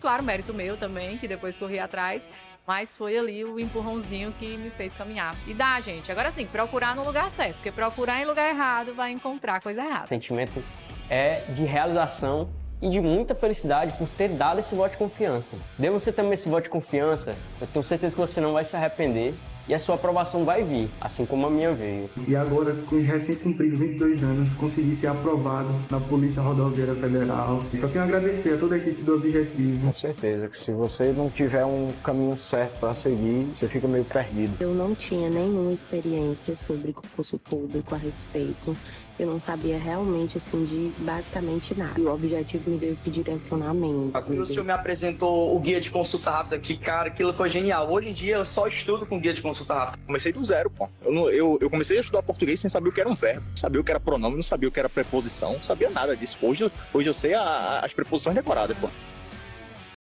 claro, mérito meu também, que depois corri atrás, mas foi ali o empurrãozinho que me fez caminhar. E dá, gente. Agora sim, procurar no lugar certo, porque procurar em lugar errado vai encontrar coisa O errada. sentimento é de realização e de muita felicidade por ter dado esse voto de confiança. Dê você também esse voto de confiança, eu tenho certeza que você não vai se arrepender e a sua aprovação vai vir, assim como a minha veio. E agora, com os recém-cumpridos 22 anos, consegui ser aprovado na Polícia Rodoviária Federal. Só tenho a agradecer a toda a equipe do Objetivo. Com certeza que se você não tiver um caminho certo para seguir, você fica meio perdido. Eu não tinha nenhuma experiência sobre concurso público a respeito. Eu não sabia realmente, assim, de basicamente nada. E o Objetivo me deu esse direcionamento. Quando o senhor me apresentou o guia de consulta rápida, que, cara, aquilo foi genial. Hoje em dia eu só estudo com guia de consulta rápida. Comecei do zero, pô. Eu comecei a estudar português sem saber o que era um verbo, sabia o que era pronome, não sabia o que era preposição, não sabia nada disso. Hoje eu sei as preposições decoradas, pô.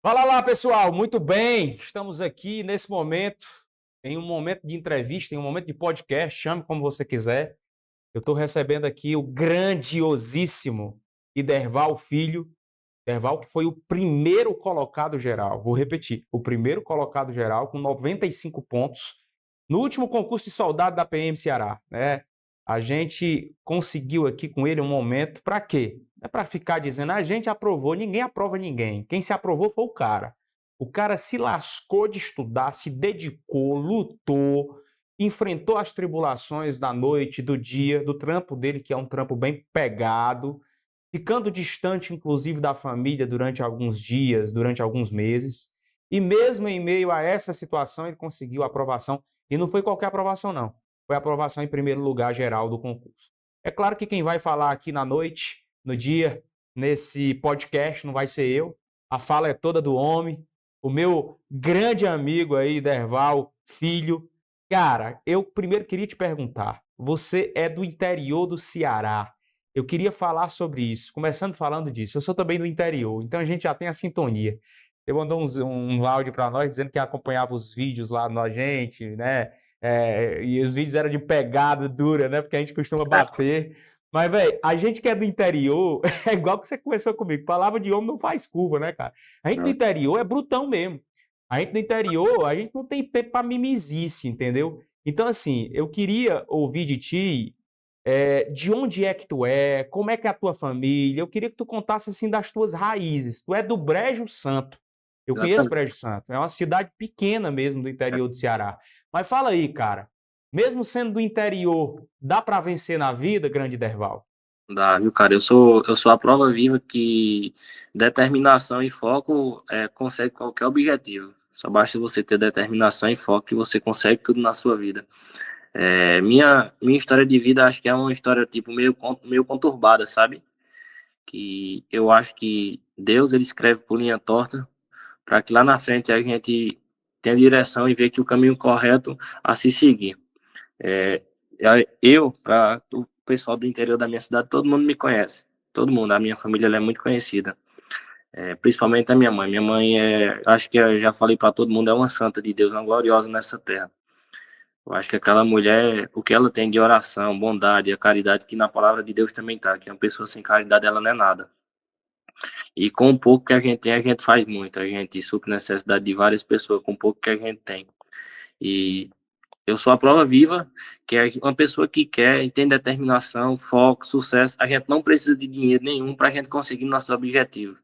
Fala lá, pessoal, muito bem. Estamos aqui nesse momento, em um momento de entrevista, em um momento de podcast, chame como você quiser. Eu estou recebendo aqui o grandiosíssimo Iderval Filho. Iderval, que foi o primeiro colocado geral. Vou repetir, o primeiro colocado geral com 95 pontos no último concurso de soldado da PM Ceará, né? A gente conseguiu aqui com ele um momento para quê? Não é para ficar dizendo a gente aprovou, ninguém aprova ninguém. Quem se aprovou foi o cara. O cara se lascou de estudar, se dedicou, lutou, enfrentou as tribulações da noite, do dia, do trampo dele, que é um trampo bem pegado, ficando distante, inclusive, da família durante alguns dias, durante alguns meses. E mesmo em meio a essa situação, ele conseguiu a aprovação. E não foi qualquer aprovação, não. Foi a aprovação em primeiro lugar geral do concurso. É claro que quem vai falar aqui na noite, no dia, nesse podcast, não vai ser eu. A fala é toda do homem, o meu grande amigo aí, Iderval Filho. Cara, eu primeiro queria te perguntar, você é do interior do Ceará. Eu queria falar sobre isso, começando falando disso. Eu sou também do interior, então a gente já tem a sintonia. Você mandou um áudio para nós dizendo que acompanhava os vídeos lá na gente, né? E os vídeos eram de pegada dura, né? Porque a gente costuma bater. Mas, velho, a gente que é do interior, é igual que você conversou comigo. Palavra de homem não faz curva, né, cara? A gente do interior é brutão mesmo. A gente do interior, a gente não tem tempo para mimizice, entendeu? Então, assim, eu queria ouvir de ti de onde é que tu é, como é que é a tua família. Eu queria que tu contasse, assim, das tuas raízes. Tu é do Brejo Santo. Eu conheço Brejo Santo. É uma cidade pequena mesmo do interior do Ceará. Mas fala aí, cara. Mesmo sendo do interior, dá para vencer na vida, grande Iderval? Dá, viu, cara? Eu sou a prova viva que determinação e foco consegue qualquer objetivo. Só basta você ter determinação e foco que você consegue tudo na sua vida. Minha história de vida acho que é uma história tipo meio conturbada, sabe? Que eu acho que Deus ele escreve por linha torta para que lá na frente a gente tenha direção e ver que o caminho correto a se seguir. Para o pessoal do interior da minha cidade, todo mundo me conhece. Todo mundo, a minha família ela é muito conhecida. Principalmente a minha mãe. Minha mãe acho que eu já falei para todo mundo, é uma santa de Deus, uma gloriosa nessa terra. Eu acho que aquela mulher, o que ela tem de oração, bondade, a caridade, que na palavra de Deus também tá, que uma pessoa sem caridade ela não é nada. E com o pouco que a gente tem, a gente faz muito. A gente supre necessidade de várias pessoas com o pouco que a gente tem. E eu sou a prova viva que é uma pessoa que quer e tem determinação, foco, sucesso. A gente não precisa de dinheiro nenhum para a gente conseguir nossos objetivos.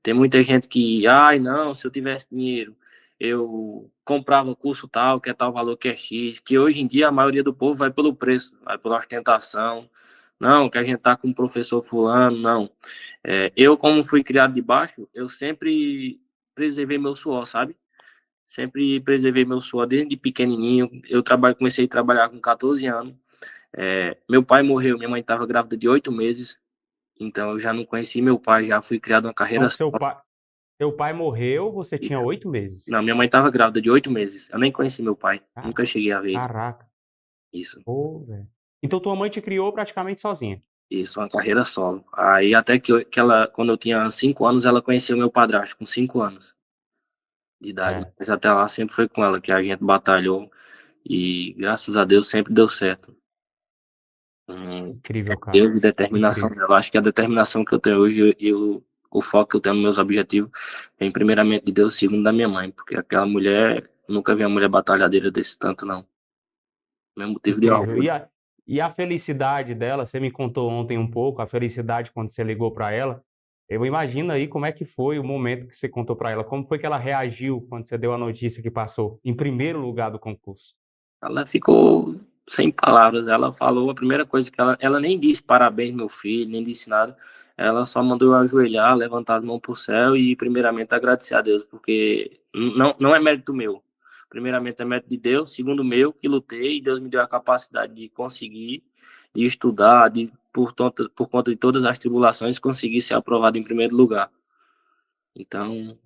Tem muita gente que, ai, não, se eu tivesse dinheiro, eu comprava curso tal, que é tal valor que é X, que hoje em dia a maioria do povo vai pelo preço, vai pela ostentação. Não, que a gente tá com o professor fulano, não. Eu, como fui criado de baixo, eu sempre preservei meu suor, sabe? Sempre preservei meu suor desde pequenininho. Comecei a trabalhar com 14 anos. Meu pai morreu, minha mãe estava grávida de 8 meses. Então eu já não conheci meu pai, já fui criado uma carreira Então, seu pai morreu, você tinha 8 meses. Não, minha mãe estava grávida de 8 meses. Eu nem conheci meu pai, nunca cheguei a ver. Caraca. Isso. Pô, velho. Então tua mãe te criou praticamente sozinha. Isso, uma carreira solo. Aí até que ela, quando eu tinha 5 anos, ela conheceu meu padrasto, com 5 anos de idade. Mas até lá sempre foi com ela que a gente batalhou e graças a Deus sempre deu certo. Incrível, cara. Deus e determinação dela. Acho que a determinação que eu tenho hoje, eu o foco que eu tenho nos meus objetivos vem primeiramente de Deus, segundo da minha mãe, porque aquela mulher, nunca vi uma mulher batalhadeira desse tanto, não. Meu motivo de Incrível. orgulho. E a felicidade dela, você me contou ontem um pouco, a felicidade quando você ligou para ela. Eu imagino aí como é que foi o momento que você contou para ela. Como foi que ela reagiu quando você deu a notícia que passou em primeiro lugar do concurso? Ela ficou sem palavras. Ela falou a primeira coisa que ela nem disse parabéns, meu filho, nem disse nada. Ela só mandou eu ajoelhar, levantar as mãos para o céu e, primeiramente, agradecer a Deus, porque não é mérito meu. Primeiramente, é mérito de Deus. Segundo, meu, que lutei e Deus me deu a capacidade de conseguir, de estudar, por conta de todas as tribulações, conseguir ser aprovado em primeiro lugar. Então,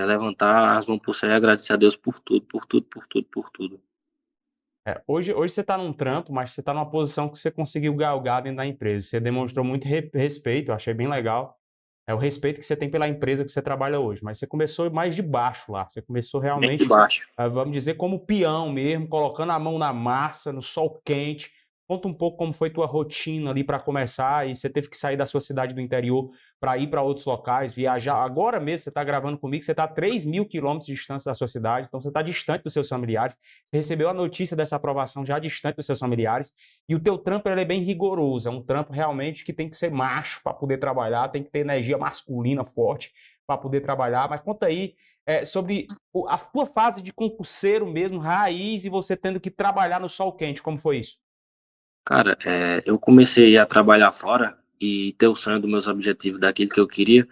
levantar as mãos para o céu e agradecer a Deus por tudo, por tudo, por tudo, por tudo. Hoje você está num trampo, mas você está numa posição que você conseguiu galgar dentro da empresa. Você demonstrou muito respeito, eu achei bem legal. É o respeito que você tem pela empresa que você trabalha hoje, mas você começou mais de baixo lá. Você começou Bem de realmente, baixo. vamos dizer, como peão mesmo, colocando a mão na massa, no sol quente. Conta um pouco como foi tua rotina ali para começar e você teve que sair da sua cidade do interior para ir para outros locais, viajar. Agora mesmo você está gravando comigo, você está a 3.000 quilômetros de distância da sua cidade, então você está distante dos seus familiares. Você recebeu a notícia dessa aprovação já distante dos seus familiares e o teu trampo ele é bem rigoroso, é um trampo realmente que tem que ser macho para poder trabalhar, tem que ter energia masculina forte para poder trabalhar. Mas conta aí sobre a tua fase de concurseiro mesmo, raiz, e você tendo que trabalhar no sol quente, como foi isso? Cara, eu comecei a trabalhar fora e ter o sonho dos meus objetivos, daquilo que eu queria.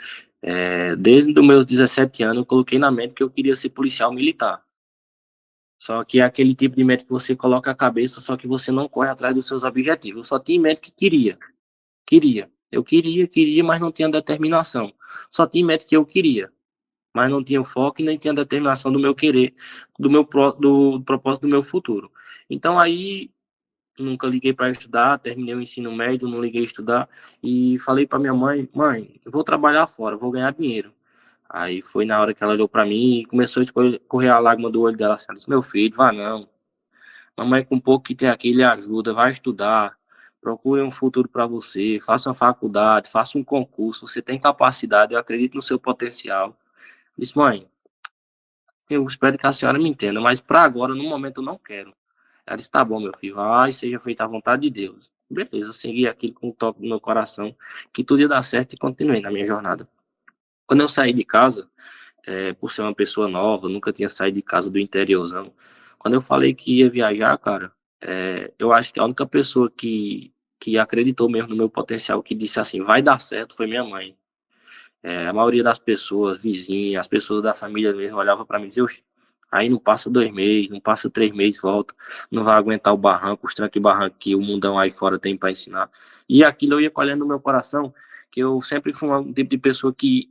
Desde os meus 17 anos, eu coloquei na mente que eu queria ser policial militar. Só que é aquele tipo de meta que você coloca a cabeça, só que você não corre atrás dos seus objetivos. Eu só tinha em mente que queria. Queria. Eu queria, mas não tinha determinação. Só tinha em mente que eu queria, mas não tinha o foco e nem tinha determinação do meu querer, do propósito do meu futuro. Então aí nunca liguei para estudar, terminei o ensino médio, não liguei a estudar e falei para minha mãe, mãe, eu vou trabalhar fora, vou ganhar dinheiro. Aí foi na hora que ela olhou para mim e começou a correr a lágrima do olho dela. Ela disse, meu filho, vá não. Mamãe com pouco que tem aqui lhe ajuda, vai estudar, procure um futuro para você, faça uma faculdade, faça um concurso, você tem capacidade, eu acredito no seu potencial. Eu disse, mãe, eu espero que a senhora me entenda, mas para agora, no momento, eu não quero. Ela disse, tá bom, meu filho, vai, seja feita a vontade de Deus. Beleza, eu segui aquilo com o toque no meu coração, que tudo ia dar certo e continuei na minha jornada. Quando eu saí de casa, por ser uma pessoa nova, nunca tinha saído de casa do interiorzão. Quando eu falei que ia viajar, cara, eu acho que a única pessoa que acreditou mesmo no meu potencial, que disse assim, vai dar certo, foi minha mãe. A maioria das pessoas, vizinhas, as pessoas da família mesmo, olhava para mim e dizia, "Oxe, aí não passa 2 meses, não passa 3 meses, volta, não vai aguentar o barranco, os trancos e barranco que o mundão aí fora tem para ensinar." E aquilo eu ia colhendo no meu coração, que eu sempre fui um tipo de pessoa que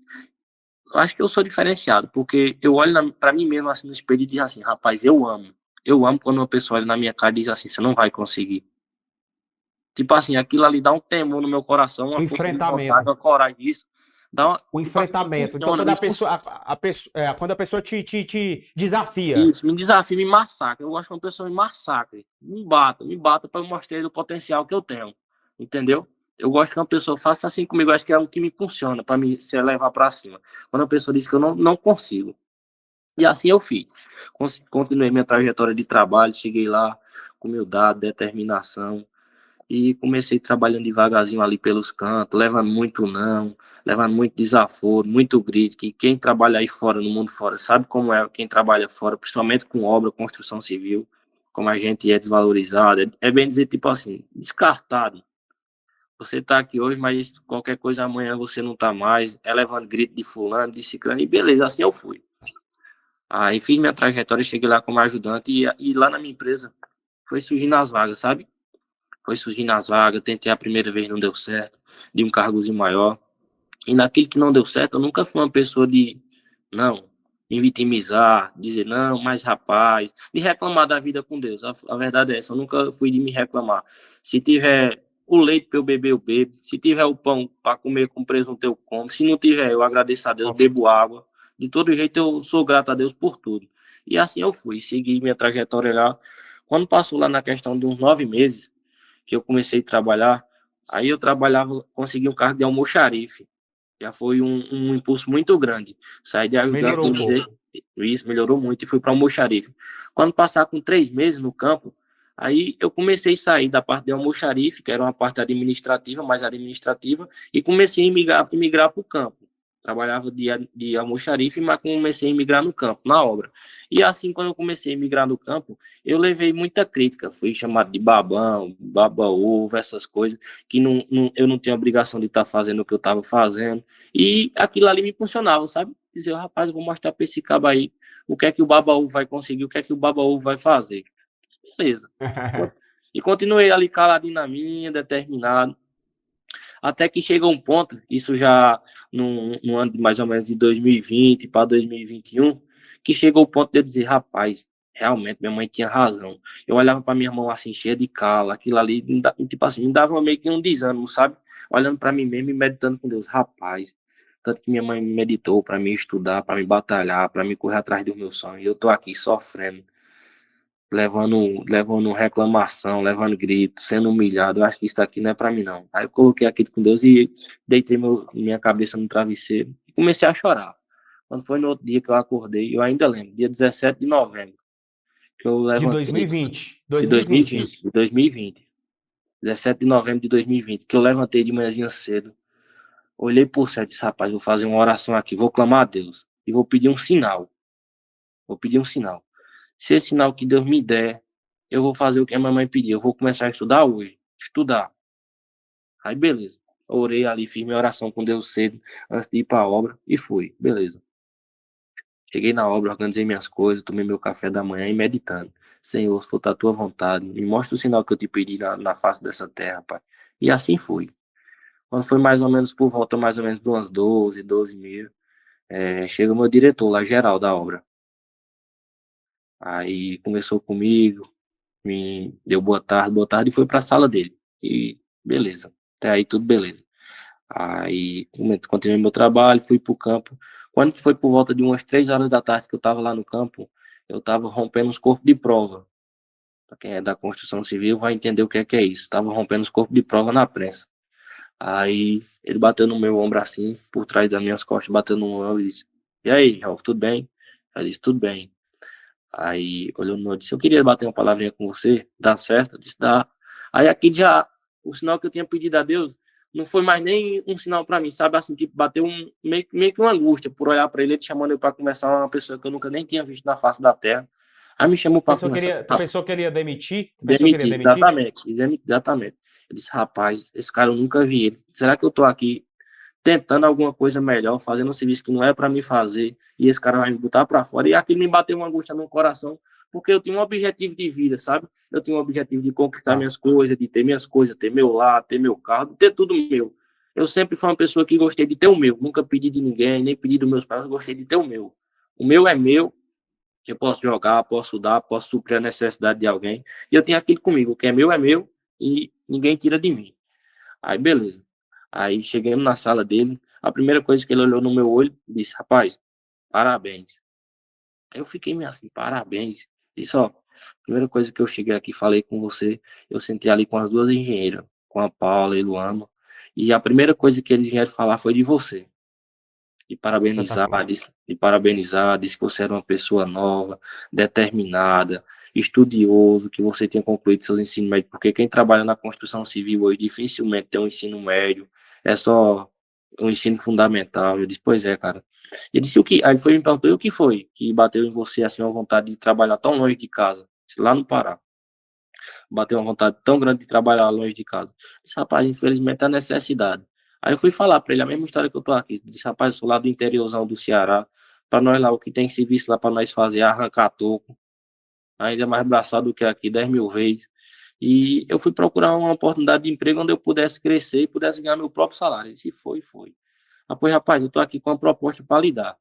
eu acho que eu sou diferenciado, porque eu olho pra mim mesmo assim no espelho e digo assim, rapaz, eu amo. Eu amo quando uma pessoa olha na minha cara e diz assim, você não vai conseguir. Tipo assim, aquilo ali dá um temor no meu coração, O uma força de enfrentamento. vontade, uma coragem disso. Dá uma, O tipo assim, enfrentamento. Então, funciona, quando quando a pessoa te desafia. isso, me desafia, me massacra. Eu gosto que uma pessoa me massacre, me bata para eu mostrar o potencial que eu tenho. Entendeu? Eu gosto que uma pessoa faça assim comigo, eu acho que é o que me funciona para me se levar para cima. Quando a pessoa diz que eu não consigo. E assim eu fiz. Continuei minha trajetória de trabalho, cheguei lá com humildade, determinação e comecei trabalhando devagarzinho ali pelos cantos, levando muito não, levando muito desaforo, muito grito, que quem trabalha aí fora, no mundo fora, sabe como é quem trabalha fora, principalmente com obra, construção civil, como a gente é desvalorizado, é bem dizer tipo assim, descartado. Você tá aqui hoje, mas qualquer coisa amanhã você não tá mais, é levando grito de fulano, de ciclano, e beleza, assim eu fui. Aí fiz minha trajetória, cheguei lá como ajudante e lá na minha empresa foi surgindo as vagas, sabe? Foi surgindo as vagas, tentei a primeira vez, não deu certo, de um cargozinho maior. E naquilo que não deu certo, eu nunca fui uma pessoa de, não, me vitimizar, dizer, não, mas rapaz, de reclamar da vida com Deus. A verdade é essa, eu nunca fui de me reclamar. Se tiver o leite para eu beber, eu bebo. Se tiver o pão para comer com presunto, eu como. Se não tiver, eu agradeço a Deus, bebo água. De todo jeito, eu sou grato a Deus por tudo. E assim eu fui, segui minha trajetória lá. Quando passou lá na questão de uns 9 meses, que eu comecei a trabalhar, aí eu trabalhava, consegui um cargo de almoxarife. Já foi um impulso muito grande. Saí de ajudante, Melhorou um pouco. isso melhorou muito e fui para o almoxarife. Quando passar com 3 meses no campo, aí eu comecei a sair da parte de almoxarife, que era uma parte administrativa, mais administrativa, e comecei a migrar para o campo. Trabalhava de almoxarife, mas comecei a migrar no campo, na obra. E assim, quando eu comecei a migrar no campo, eu levei muita crítica. Fui chamado de babão, baba-ovo, essas coisas, que eu não tinha obrigação de estar fazendo o que eu estava fazendo. E aquilo ali me funcionava, sabe? Dizer, rapaz, eu vou mostrar para esse cabo aí o que é que o baba-ovo vai conseguir, o que é que o baba-ovo vai fazer. Beleza. E continuei ali caladinho na minha, determinado. Até que chega um ponto, isso já no ano mais ou menos de 2020 para 2021, que chegou o ponto de eu dizer, rapaz, realmente minha mãe tinha razão. Eu olhava para minha mão assim, cheia de calo, aquilo ali, tipo assim, me dava meio que um desânimo, sabe? Olhando para mim mesmo e meditando com Deus, rapaz. Tanto que minha mãe me meditou para me estudar, para me batalhar, para me correr atrás do meu sonho. E eu tô aqui sofrendo, levando reclamação, levando grito, sendo humilhado. Eu acho que isso aqui não é para mim, não. Aí eu coloquei aqui com Deus e deitei minha cabeça no travesseiro e comecei a chorar. Quando foi no outro dia que eu acordei, eu ainda lembro, dia 17 de novembro, que eu De levantei. 2020. De 2020. De 2020. 17 de novembro de 2020, que eu levantei de manhãzinha cedo. Olhei por céu e disse, rapaz, vou fazer uma oração aqui, vou clamar a Deus e vou pedir um sinal. Vou pedir um sinal. Se esse sinal que Deus me der, eu vou fazer o que a minha mãe pediu. Eu vou começar a estudar hoje. Estudar. Aí, beleza. Orei ali, fiz minha oração com Deus cedo, antes de ir para a obra, e fui. Beleza. Cheguei na obra, organizei minhas coisas, tomei meu café da manhã e meditando. Senhor, se for da tua vontade, me mostra o sinal que eu te pedi na face dessa terra, Pai. E assim foi. Quando foi mais ou menos por volta, mais ou menos de umas 12 e meia, chega o meu diretor lá, geral da obra. Aí conversou comigo, me deu boa tarde e foi para a sala dele. E beleza, até aí tudo beleza. Aí continuei meu trabalho, fui para o campo. Quando foi por volta de umas 3 horas da tarde que eu estava lá no campo, eu estava rompendo os corpos de prova. Para quem é da construção civil vai entender o que é isso. Estava rompendo os corpos de prova na prensa. Aí ele bateu no meu ombro assim, por trás das minhas costas, bateu no meu ombro e disse, e aí, Ralf, tudo bem? Eu disse, tudo bem. Aí olhou no meu e disse, eu queria bater uma palavrinha com você, dá certo? Eu disse, dá. Aí aqui já, o sinal que eu tinha pedido a Deus, não foi mais nem um sinal para mim, sabe? Assim, tipo, bateu meio que uma angústia por olhar para ele chamando eu para conversar com uma pessoa que eu nunca nem tinha visto na face da terra. Aí me chamou para conversar. Pensou que ele ia demitir? Demitir, exatamente. Eu disse, rapaz, esse cara eu nunca vi ele. Será que eu tô aqui tentando alguma coisa melhor, fazendo um serviço que não é para mim fazer, e esse cara vai me botar para fora? E aquilo me bateu uma angústia no coração, porque eu tinha um objetivo de vida, sabe? Eu tinha um objetivo de conquistar minhas coisas, de ter minhas coisas, ter meu lar, ter meu carro, de ter tudo meu. Eu sempre fui uma pessoa que gostei de ter o meu. Nunca pedi de ninguém, nem pedi dos meus pais, eu gostei de ter o meu. O meu é meu. Eu posso jogar, posso dar, posso suprir a necessidade de alguém. E eu tenho aquilo comigo. O que é meu e ninguém tira de mim. Aí, beleza. Aí, chegamos na sala dele. A primeira coisa que ele olhou no meu olho, disse, rapaz, parabéns. Aí eu fiquei meio assim, parabéns. Disse, ó, a primeira coisa que eu cheguei aqui, falei com você, eu sentei ali com as duas engenheiras, com a Paula e a Luana. E a primeira coisa que eles vieram falar foi de você. E parabenizar, disse que você era uma pessoa nova, determinada, estudioso, que você tinha concluído seus ensino médio, porque quem trabalha na construção civil hoje dificilmente tem um ensino médio, é só um ensino fundamental. Eu disse, pois é, cara. Ele disse, aí ele foi me perguntou, o que foi que bateu em você assim a vontade de trabalhar tão longe de casa, lá no Pará? Bateu uma vontade tão grande de trabalhar longe de casa. Eu disse, rapaz, infelizmente é a necessidade. Aí eu fui falar para ele a mesma história que eu tô aqui. Disse, rapaz, eu sou lá do interiorzão do Ceará. Para nós lá, o que tem serviço lá para nós fazer é arrancar toco. Ainda mais braçado do que aqui, 10 mil vezes. E eu fui procurar uma oportunidade de emprego onde eu pudesse crescer e pudesse ganhar meu próprio salário. Ele disse, foi. Aí, pois, rapaz, eu tô aqui com uma proposta para lhe dar.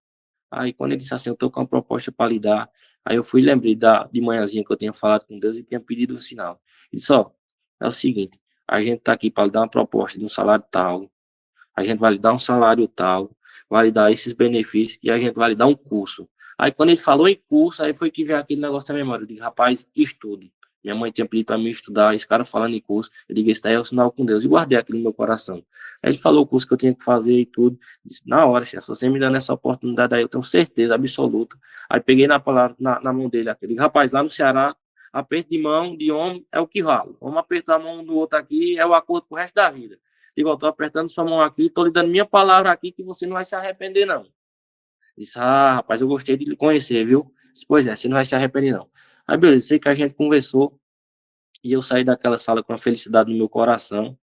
Aí, quando ele disse assim, eu tô com uma proposta para lhe dar. Aí eu fui lembrei de manhãzinha que eu tinha falado com Deus e tinha pedido um sinal. Ele disse, ó, é o seguinte, a gente tá aqui para lhe dar uma proposta de um salário tal. A gente vai lhe dar um salário tal, vai lhe dar esses benefícios e a gente vai lhe dar um curso. Aí, quando ele falou em curso, aí foi que veio aquele negócio da memória. Eu digo, rapaz, estude. Minha mãe tinha pedido para mim estudar, esse cara falando em curso, eu liguei, isso daí é o sinal com Deus, e guardei aquilo no meu coração. Aí ele falou o curso que eu tinha que fazer e tudo. Disse, na hora, chefe, se você me dando essa oportunidade aí, eu tenho certeza absoluta. Aí peguei na palavra, na mão dele, aquele rapaz, lá no Ceará, aperto de mão de homem é o que vale. Vamos apertar a mão do outro aqui, é o acordo pro resto da vida. Digo, eu tô apertando sua mão aqui, tô lhe dando minha palavra aqui que você não vai se arrepender, não. Disse, rapaz, eu gostei de lhe conhecer, viu? Disse, pois é, você não vai se arrepender, não. Aí, beleza, sei que a gente conversou e eu saí daquela sala com a felicidade no meu coração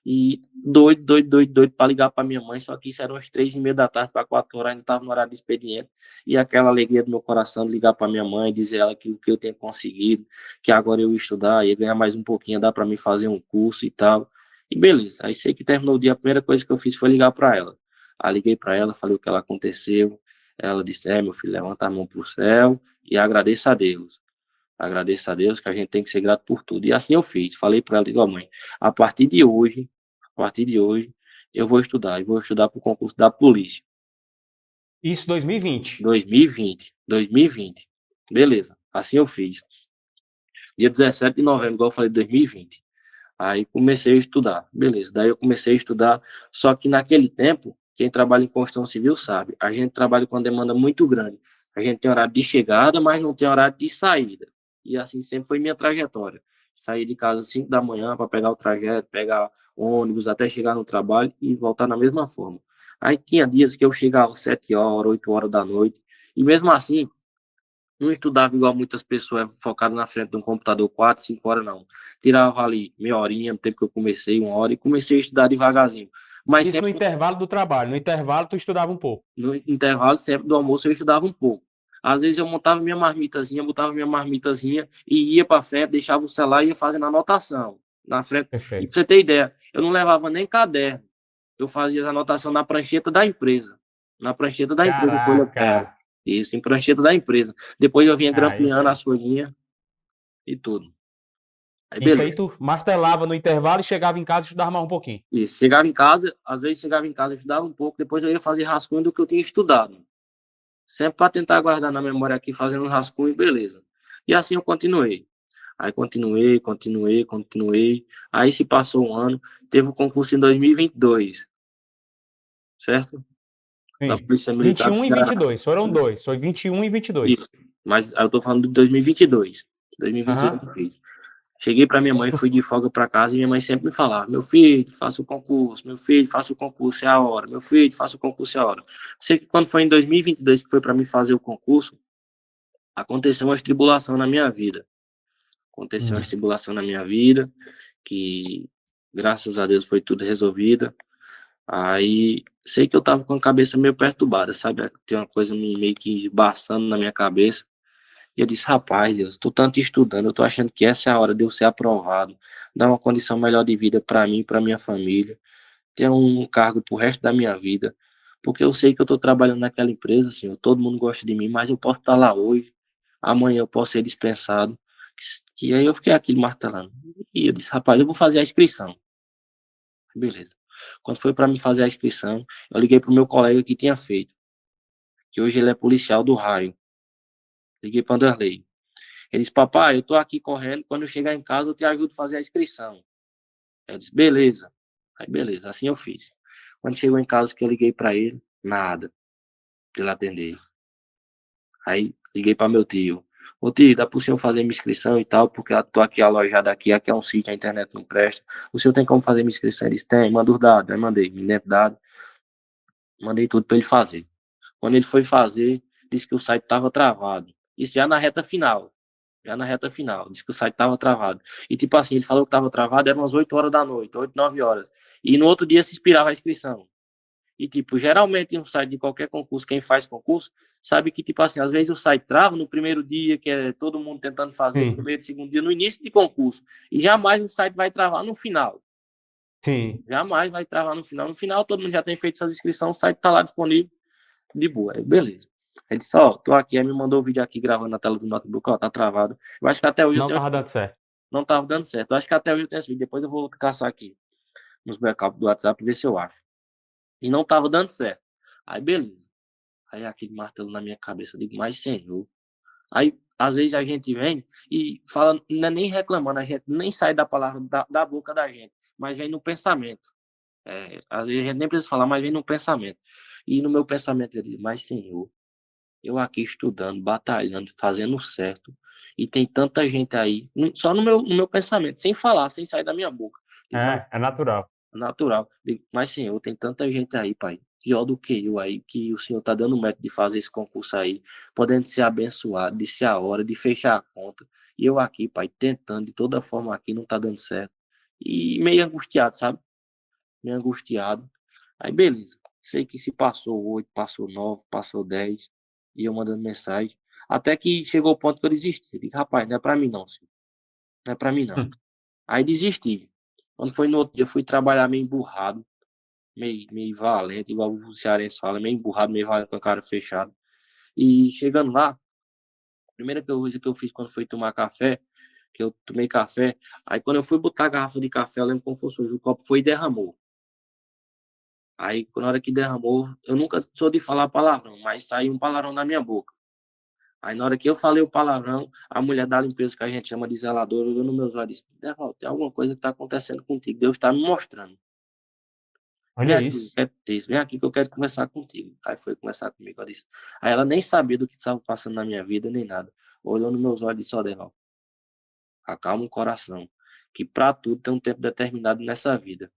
e doido para ligar para minha mãe, só que isso era umas 3h30 da tarde para 4 horas, ainda estava no horário de expediente, e aquela alegria do meu coração de ligar para minha mãe, dizer ela que o que eu tenho conseguido, que agora eu ia estudar, ia ganhar mais um pouquinho, dá para mim fazer um curso e tal, e beleza. Aí sei que terminou o dia, a primeira coisa que eu fiz foi ligar para ela. Aí liguei para ela, falei o que ela aconteceu, ela disse, meu filho, levanta a mão pro céu e agradeça a Deus. Agradeço a Deus que a gente tem que ser grato por tudo. E assim eu fiz. Falei para ela, digo, mãe, a partir de hoje, eu vou estudar. E vou estudar para o concurso da polícia. Isso 2020. 2020. Beleza. Assim eu fiz. Dia 17 de novembro, igual eu falei, 2020. Aí comecei a estudar. Beleza. Daí eu comecei a estudar. Só que naquele tempo, quem trabalha em construção civil sabe, a gente trabalha com uma demanda muito grande. A gente tem horário de chegada, mas não tem horário de saída. E assim sempre foi minha trajetória. Sair de casa às 5 da manhã para pegar o trajeto, pegar ônibus até chegar no trabalho e voltar na mesma forma. Aí tinha dias que eu chegava às 7 horas, 8 horas da noite, e mesmo assim, não estudava igual muitas pessoas focadas na frente de um computador 4, 5 horas, não. Tirava ali meia horinha, no tempo que eu comecei, 1 hora, e comecei a estudar devagarzinho. Mas Isso sempre... no intervalo do trabalho. No intervalo, tu estudava um pouco. No intervalo, sempre do almoço, eu estudava um pouco. Às vezes eu montava minha marmitazinha, botava minha marmitazinha e ia para frente, deixava o celular e ia fazendo anotação na frente. Perfeito. E para você ter ideia, eu não levava nem caderno. Eu fazia as anotações na prancheta da empresa. Na prancheta da empresa. Isso, em prancheta da empresa. Depois eu vinha grampeando as folhinhas e tudo. Aí, isso aí tu martelava no intervalo e chegava em casa e estudava mais um pouquinho. Isso, chegava em casa, às vezes chegava em casa e estudava um pouco, depois eu ia fazer rascunho do que eu tinha estudado. Sempre para tentar guardar na memória aqui, fazendo um rascunho, beleza. E assim eu continuei. Aí continuei. Aí se passou um ano, teve o concurso em 2022. Certo? Sim. Da Polícia Militar 21 e 22, foram dois. Foi 21 e 22. Isso. Mas eu tô falando de 2022. 2022 eu fiz. Cheguei para minha mãe, fui de folga para casa e minha mãe sempre me falava, meu filho, faça o concurso, meu filho, faça o concurso, é a hora, meu filho, faça o concurso, é a hora. Sei que quando foi em 2022 que foi para mim fazer o concurso, aconteceu uma tribulação na minha vida. Que graças a Deus foi tudo resolvida. Aí, sei que eu tava com a cabeça meio perturbada, sabe? Tem uma coisa meio que baçando na minha cabeça. E eu disse, rapaz, Deus, tô tanto estudando, eu tô achando que essa é a hora de eu ser aprovado, dar uma condição melhor de vida para mim, para minha família, ter um cargo pro resto da minha vida, porque eu sei que eu tô trabalhando naquela empresa, assim, todo mundo gosta de mim, mas eu posso estar lá hoje, amanhã eu posso ser dispensado. E aí eu fiquei aqui martelando. E eu disse, rapaz, eu vou fazer a inscrição. Beleza. Quando foi para mim fazer a inscrição, eu liguei pro meu colega que tinha feito, que hoje ele é policial do raio. Liguei para Anderley. Ele disse, papai, eu tô aqui correndo, quando eu chegar em casa eu te ajudo a fazer a inscrição. Eu disse, beleza. Aí, beleza, assim eu fiz. Quando chegou em casa que eu liguei para ele, nada. Ele atender. Aí, liguei para meu tio. Ô tio, dá pro senhor fazer minha inscrição e tal, porque eu tô aqui alojado aqui é um sítio, a internet não presta. O senhor tem como fazer minha inscrição? Ele disse, tem, manda os dados. Aí mandei, dado. Mandei tudo para ele fazer. Quando ele foi fazer, disse que o site estava travado. Isso já na reta final. Disse que o site estava travado. E tipo assim, ele falou que estava travado, eram umas 8 horas da noite, 8, 9 horas. E no outro dia se expirava a inscrição. E tipo, geralmente em um site de qualquer concurso, quem faz concurso, sabe que tipo assim, às vezes o site trava no primeiro dia, que é todo mundo tentando fazer, no primeiro, segundo dia, no início de concurso. E jamais o site vai travar no final. Sim. Jamais vai travar no final. No final, todo mundo já tem feito suas inscrições, o site está lá disponível, de boa. Aí, beleza. Ele disse, tô aqui, aí me mandou o vídeo aqui gravando na tela do notebook, tá travado. Eu acho que até hoje não tava dando certo. Não tava dando certo. Eu acho que até hoje eu tenho esse vídeo. Depois eu vou caçar aqui nos backups do WhatsApp e ver se eu acho. E não tava dando certo. Aí, beleza. Aí aquele martelo na minha cabeça, eu digo, mas senhor. Aí Às vezes a gente vem e fala, não é nem reclamando, a gente nem sai da palavra da boca da gente, mas vem no pensamento. Às vezes a gente nem precisa falar, mas vem no pensamento. E no meu pensamento eu digo, mas Senhor, eu aqui estudando, batalhando, fazendo certo, e tem tanta gente aí, só no meu pensamento, sem falar, sem sair da minha boca. Digo, mas É natural. natural. Digo, mas, Senhor, tem tanta gente aí, Pai, pior do que eu aí, que o Senhor tá dando método de fazer esse concurso aí, podendo ser abençoado, de ser a hora, de fechar a conta. E eu aqui, Pai, tentando de toda forma aqui, não tá dando certo. E meio angustiado, sabe? Meio angustiado. Aí, beleza. Sei que se passou 8, passou 9, passou 10, e eu mandando mensagem. Até que chegou o ponto que eu desisti. Digo, rapaz, não é pra mim não, Senhor. Não é pra mim não. Aí desisti. Quando foi no outro dia, eu fui trabalhar meio emburrado, meio valente, igual o cearense fala, meio emburrado, meio valente, com a cara fechada. E chegando lá, a primeira coisa que eu fiz quando fui tomar café, que eu tomei café, aí quando eu fui botar a garrafa de café, eu lembro como fosse hoje, o copo foi e derramou. Aí, na hora que derramou, eu nunca sou de falar palavrão, mas saiu um palavrão da minha boca. Aí, na hora que eu falei o palavrão, a mulher da limpeza, que a gente chama de zeladora, olhou nos meus olhos e disse, Deval, tem alguma coisa que está acontecendo contigo, Deus está me mostrando. Vem Olha aqui, isso. vem aqui que eu quero conversar contigo. Aí foi conversar comigo, ela disse. Aí ela nem sabia do que estava passando na minha vida, nem nada. Olhou nos meus olhos e disse, ó, Deval, acalma o coração, que pra tudo tem um tempo determinado nessa vida.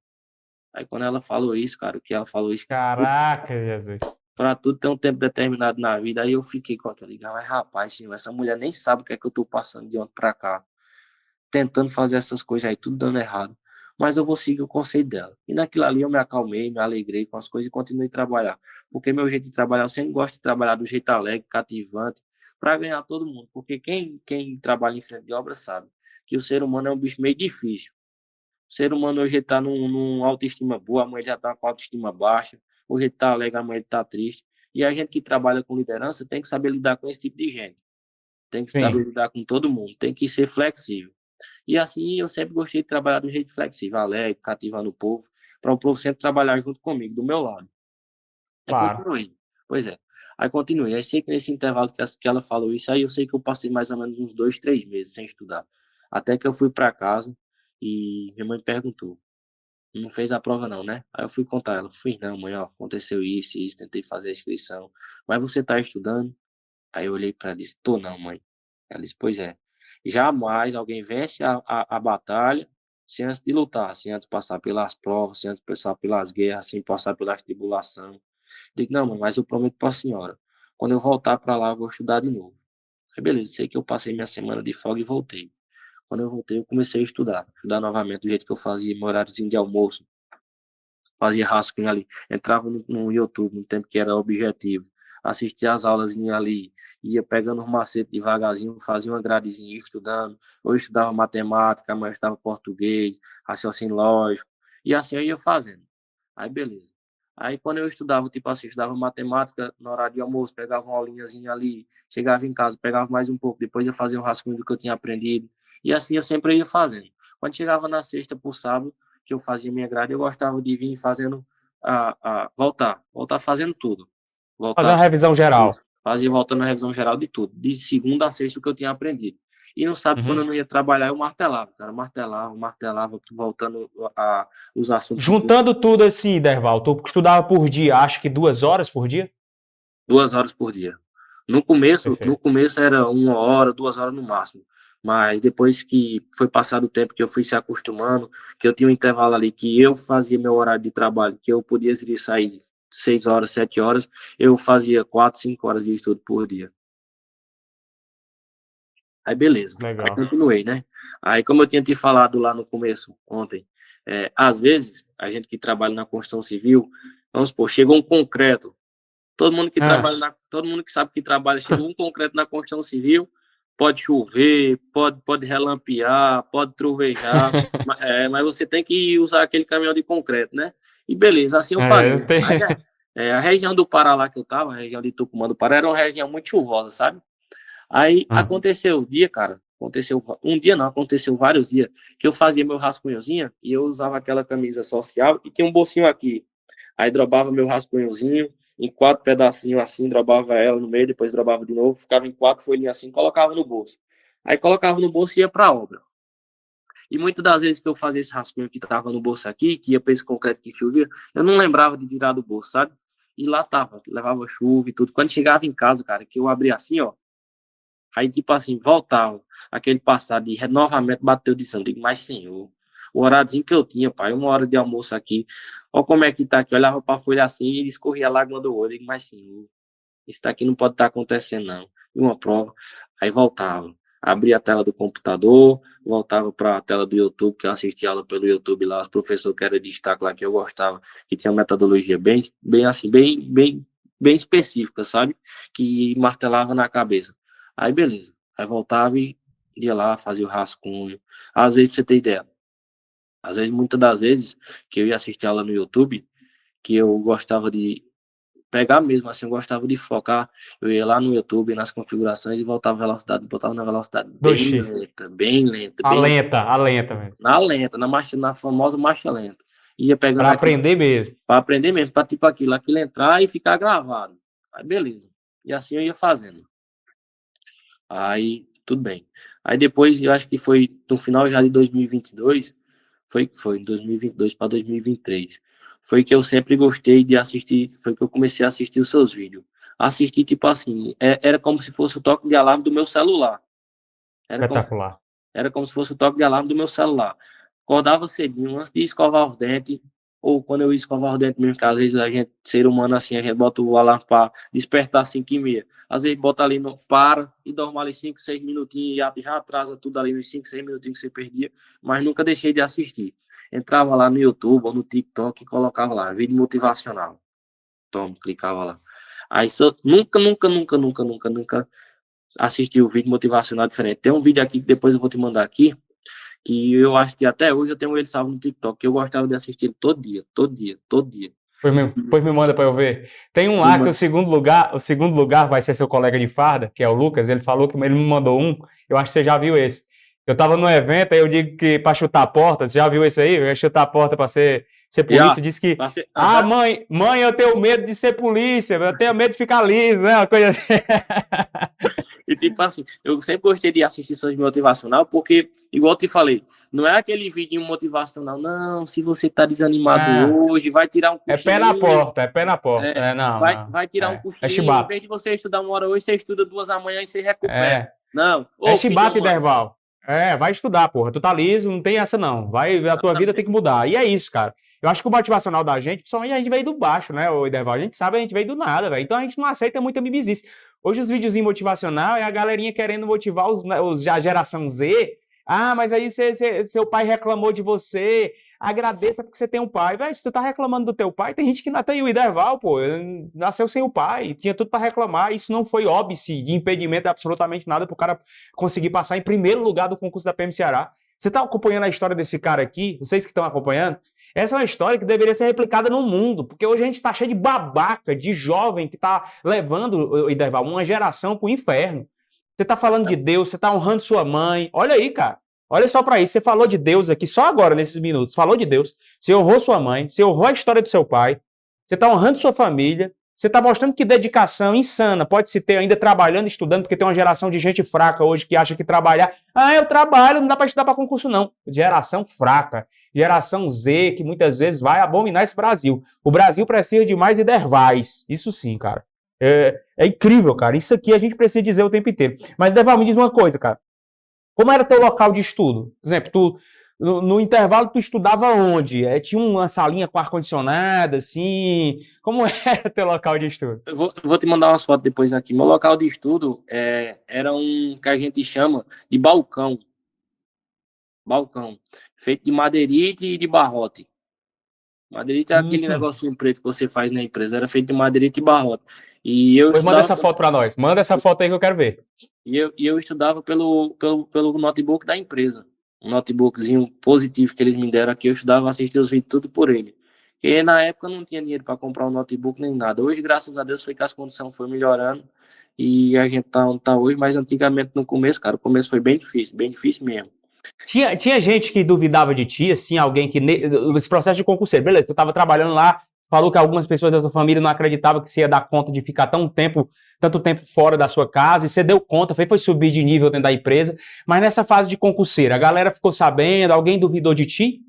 Aí quando ela falou isso, cara, que ela falou isso, Caraca, Jesus. pra tudo tem um tempo determinado na vida, aí eu fiquei com aquele, mas rapaz, senhor, essa mulher nem sabe o que é que eu tô passando de ontem pra cá, tentando fazer essas coisas aí, tudo dando errado. Mas eu vou seguir o conselho dela. E naquilo ali eu me acalmei, me alegrei com as coisas e continuei a trabalhar. Porque meu jeito de trabalhar, eu sempre gosto de trabalhar do jeito alegre, cativante, para ganhar todo mundo. Porque quem trabalha em frente de obra sabe que o ser humano é um bicho meio difícil. O ser humano hoje está num autoestima boa, amanhã já está com autoestima baixa, hoje está alegre, amanhã está triste. E a gente que trabalha com liderança tem que saber lidar com esse tipo de gente. Tem que saber Sim. lidar com todo mundo, tem que ser flexível. E assim eu sempre gostei de trabalhar do jeito flexível, alegre, cativando o povo, para o povo sempre trabalhar junto comigo, do meu lado. Aí Claro. continuei. Pois é. Aí continuei. Aí sei que nesse intervalo que ela falou isso, aí eu sei que eu passei mais ou menos uns 2, 3 meses sem estudar. Até que eu fui para casa e minha mãe perguntou, não fez a prova não, né? Aí eu fui contar ela, fui não, mãe, ó, aconteceu isso, tentei fazer a inscrição, mas você tá estudando? Aí eu olhei para ela e disse, tô não, mãe. Ela disse, pois é. Jamais alguém vence a batalha sem antes de lutar, sem antes passar pelas provas, sem antes passar pelas guerras, sem passar pelas tribulações. Digo, não, mãe, mas eu prometo para a senhora, quando eu voltar para lá, eu vou estudar de novo. Aí beleza, sei que eu passei minha semana de folga e voltei. Quando eu voltei, eu comecei a estudar novamente do jeito que eu fazia, meu horáriozinho de almoço, fazia rascunho ali, entrava no YouTube, no tempo que era objetivo, assistia as aulas ali, ia pegando os macetes devagarzinho, fazia uma gradezinha, ia estudando, ou estudava matemática, amanhã eu estudava português, raciocínio lógico, e assim eu ia fazendo. Aí beleza. Aí quando eu estudava, tipo assim, estudava matemática no horário de almoço, pegava uma aulinhazinha ali, chegava em casa, pegava mais um pouco, depois eu fazia um rascunho do que eu tinha aprendido, e assim eu sempre ia fazendo. Quando chegava na sexta pro sábado, que eu fazia minha grade, eu gostava de vir fazendo voltar fazendo tudo. Fazer uma revisão geral. Fazia voltando a revisão geral de tudo, de segunda a sexta o que eu tinha aprendido. E não sabe, quando eu não ia trabalhar, eu martelava, cara, martelava, voltando os assuntos. Juntando tudo assim, Derval, tu estudava por dia, acho que 2 horas por dia? 2 horas por dia. No começo era 1 hora, 2 horas no máximo. Mas depois que foi passado o tempo que eu fui se acostumando, que eu tinha um intervalo ali, que eu fazia meu horário de trabalho, que eu podia sair 6 horas, 7 horas, eu fazia 4, 5 horas de estudo por dia. Aí beleza. Legal. Aí continuei, né? Aí como eu tinha te falado lá no começo, ontem, às vezes, a gente que trabalha na construção civil, vamos supor, chegou um concreto, todo mundo que trabalha, todo mundo que sabe que trabalha, chegou um concreto na construção civil, pode chover, pode relampear, pode trovejar, mas você tem que usar aquele caminhão de concreto, né? E beleza, assim eu fazia. Aí, a região do Pará lá que eu tava, a região de Tucumã do Pará, era uma região muito chuvosa, sabe? Aí aconteceu o dia, cara, aconteceu um dia não, aconteceu vários dias, que eu fazia meu rascunhozinho e eu usava aquela camisa social e tinha um bolsinho aqui. Aí dropava meu rascunhozinho em 4 pedacinhos assim, dobrava ela no meio, depois dobrava de novo, ficava em 4 folhinhas assim, colocava no bolso. Aí colocava no bolso e ia para a obra. E muitas das vezes que eu fazia esse rascunho que tava no bolso aqui, que ia para esse concreto que chovia, eu não lembrava de tirar do bolso, sabe? E lá tava, levava chuva e tudo. Quando chegava em casa, cara, que eu abria assim, ó, aí tipo assim, voltava, aquele passado e novamente bateu de sangue. Digo, mas senhor, o horáriozinho que eu tinha, pai, 1 hora de almoço aqui, ó como é que tá aqui, eu olhava para a folha assim e escorria a lágrima do olho. Digo, mas senhor, isso daqui não pode estar acontecendo não. E uma prova, aí voltava. Abria a tela do computador, voltava para a tela do YouTube, que eu assistia aula pelo YouTube lá, o professor que era de destaque lá, que eu gostava, que tinha uma metodologia bem assim, bem específica, sabe? Que martelava na cabeça. Aí, beleza. Aí voltava e ia lá, fazia o rascunho. Às vezes, pra você ter ideia, às vezes, muitas das vezes, que eu ia assistir aula no YouTube, que eu gostava de pegar mesmo, assim, eu gostava de focar, eu ia lá no YouTube, nas configurações e voltava a velocidade, botava na velocidade bem lenta, A lenta, velho. na lenta, na famosa marcha lenta. Ia pegando Para aprender mesmo. para aprender mesmo, para tipo aquilo entrar e ficar gravado. Aí beleza. E assim eu ia fazendo. Aí tudo bem. Aí depois, eu acho que foi no final já de 2022, foi 2022 para 2023. Foi que eu sempre gostei de assistir, foi que eu comecei a assistir os seus vídeos. Assistir, tipo assim, era como se fosse o toque de alarme do meu celular. Espetacular. Era como se fosse o toque de alarme do meu celular. Acordava cedinho, antes de escovar os dentes, ou quando eu ia escovar os dentes mesmo, que às vezes a gente, ser humano assim, a gente bota o alarme para despertar 5h30. Às vezes bota ali, para e dorme ali 5, 6 minutinhos e já atrasa tudo ali nos 5, 6 minutinhos que você perdia, mas nunca deixei de assistir. Entrava lá no YouTube ou no TikTok e colocava lá, vídeo motivacional. Toma, clicava lá. Aí nunca assisti o vídeo motivacional diferente. Tem um vídeo aqui que depois eu vou te mandar aqui, que eu acho que até hoje eu tenho ele salvo no TikTok, que eu gostava de assistir todo dia. Pois me manda para eu ver. Tem um lá que o segundo lugar vai ser seu colega de farda, que é o Lucas, ele falou que ele me mandou um, eu acho que você já viu esse. Eu tava no evento, aí eu digo que para chutar a porta, você já viu esse aí? Eu ia chutar a porta para ser polícia, disse que, mãe, eu tenho medo de ser polícia, eu tenho medo de ficar liso, né? Uma coisa assim. E tipo assim, eu sempre gostei de assistir vídeos motivacional, porque, igual eu te falei, não é aquele vídeo motivacional, não, se você tá desanimado hoje, vai tirar um cochilinho. É pé na porta. Vai tirar um cochilinho, em vez de você estudar 1 hora hoje, você estuda 2 da manhã e você recupera. Não. É chibata e derval. Vai estudar, porra. Tu tá liso, não tem essa não. A tua vida tem que mudar. E é isso, cara. Eu acho que o motivacional da gente, principalmente a gente veio do baixo, né, o Iderval? A gente sabe, a gente veio do nada, velho. Então a gente não aceita muita mimizice. Hoje os videozinhos motivacional é a galerinha querendo motivar a geração Z. Ah, mas aí seu pai reclamou de você. Agradeça porque você tem um pai. Velho, se tu tá reclamando do teu pai, tem gente que nasceu aí, o Iderval, pô, nasceu sem o pai, tinha tudo para reclamar. Isso não foi óbice de impedimento absolutamente nada pro cara conseguir passar em primeiro lugar do concurso da PM Ceará. Você tá acompanhando a história desse cara aqui? Vocês que estão acompanhando? Essa é uma história que deveria ser replicada no mundo, porque hoje a gente tá cheio de babaca, de jovem que tá levando, Iderval, uma geração pro inferno. Você tá falando de Deus, você tá honrando sua mãe. Olha aí, cara. Olha só pra isso. Você falou de Deus aqui, só agora, nesses minutos. Falou de Deus. Você honrou sua mãe, você honrou a história do seu pai. Você tá honrando sua família. Você tá mostrando que dedicação insana pode-se ter ainda trabalhando, estudando, porque tem uma geração de gente fraca hoje que acha que trabalhar... Ah, eu trabalho, não dá pra estudar pra concurso, não. Geração fraca. Geração Z, que muitas vezes vai abominar esse Brasil. O Brasil precisa de mais Idervais. Isso sim, cara. É incrível, cara. Isso aqui a gente precisa dizer o tempo inteiro. Mas, Iderval, me diz uma coisa, cara. Como era teu local de estudo? Por exemplo, no intervalo tu estudava onde? Tinha uma salinha com ar-condicionado, assim? Como era teu local de estudo? Eu vou te mandar umas fotos depois aqui. Meu local de estudo era um que a gente chama de balcão. Balcão. Feito de madeirite e de barrote. Madeirite é aquele negocinho preto que você faz na empresa. Era feito de madeirite e barrote. Pois manda essa foto pra nós. Manda essa foto aí que eu quero ver. E eu estudava pelo notebook da empresa. Um notebookzinho positivo que eles me deram aqui. Eu estudava, assistia os vídeos tudo por ele. E na época não tinha dinheiro para comprar um notebook nem nada. Hoje, graças a Deus, foi que as condições foram melhorando. E a gente tá onde tá hoje. Mas antigamente, no começo, cara, o começo foi bem difícil mesmo. Tinha gente que duvidava de ti, assim, alguém que... Esse processo de concurseiro, beleza, tu tava trabalhando lá, falou que algumas pessoas da sua família não acreditavam que você ia dar conta de ficar tanto tempo fora da sua casa, e você deu conta, foi subir de nível dentro da empresa. Mas nessa fase de concurseira, a galera ficou sabendo, alguém duvidou de ti?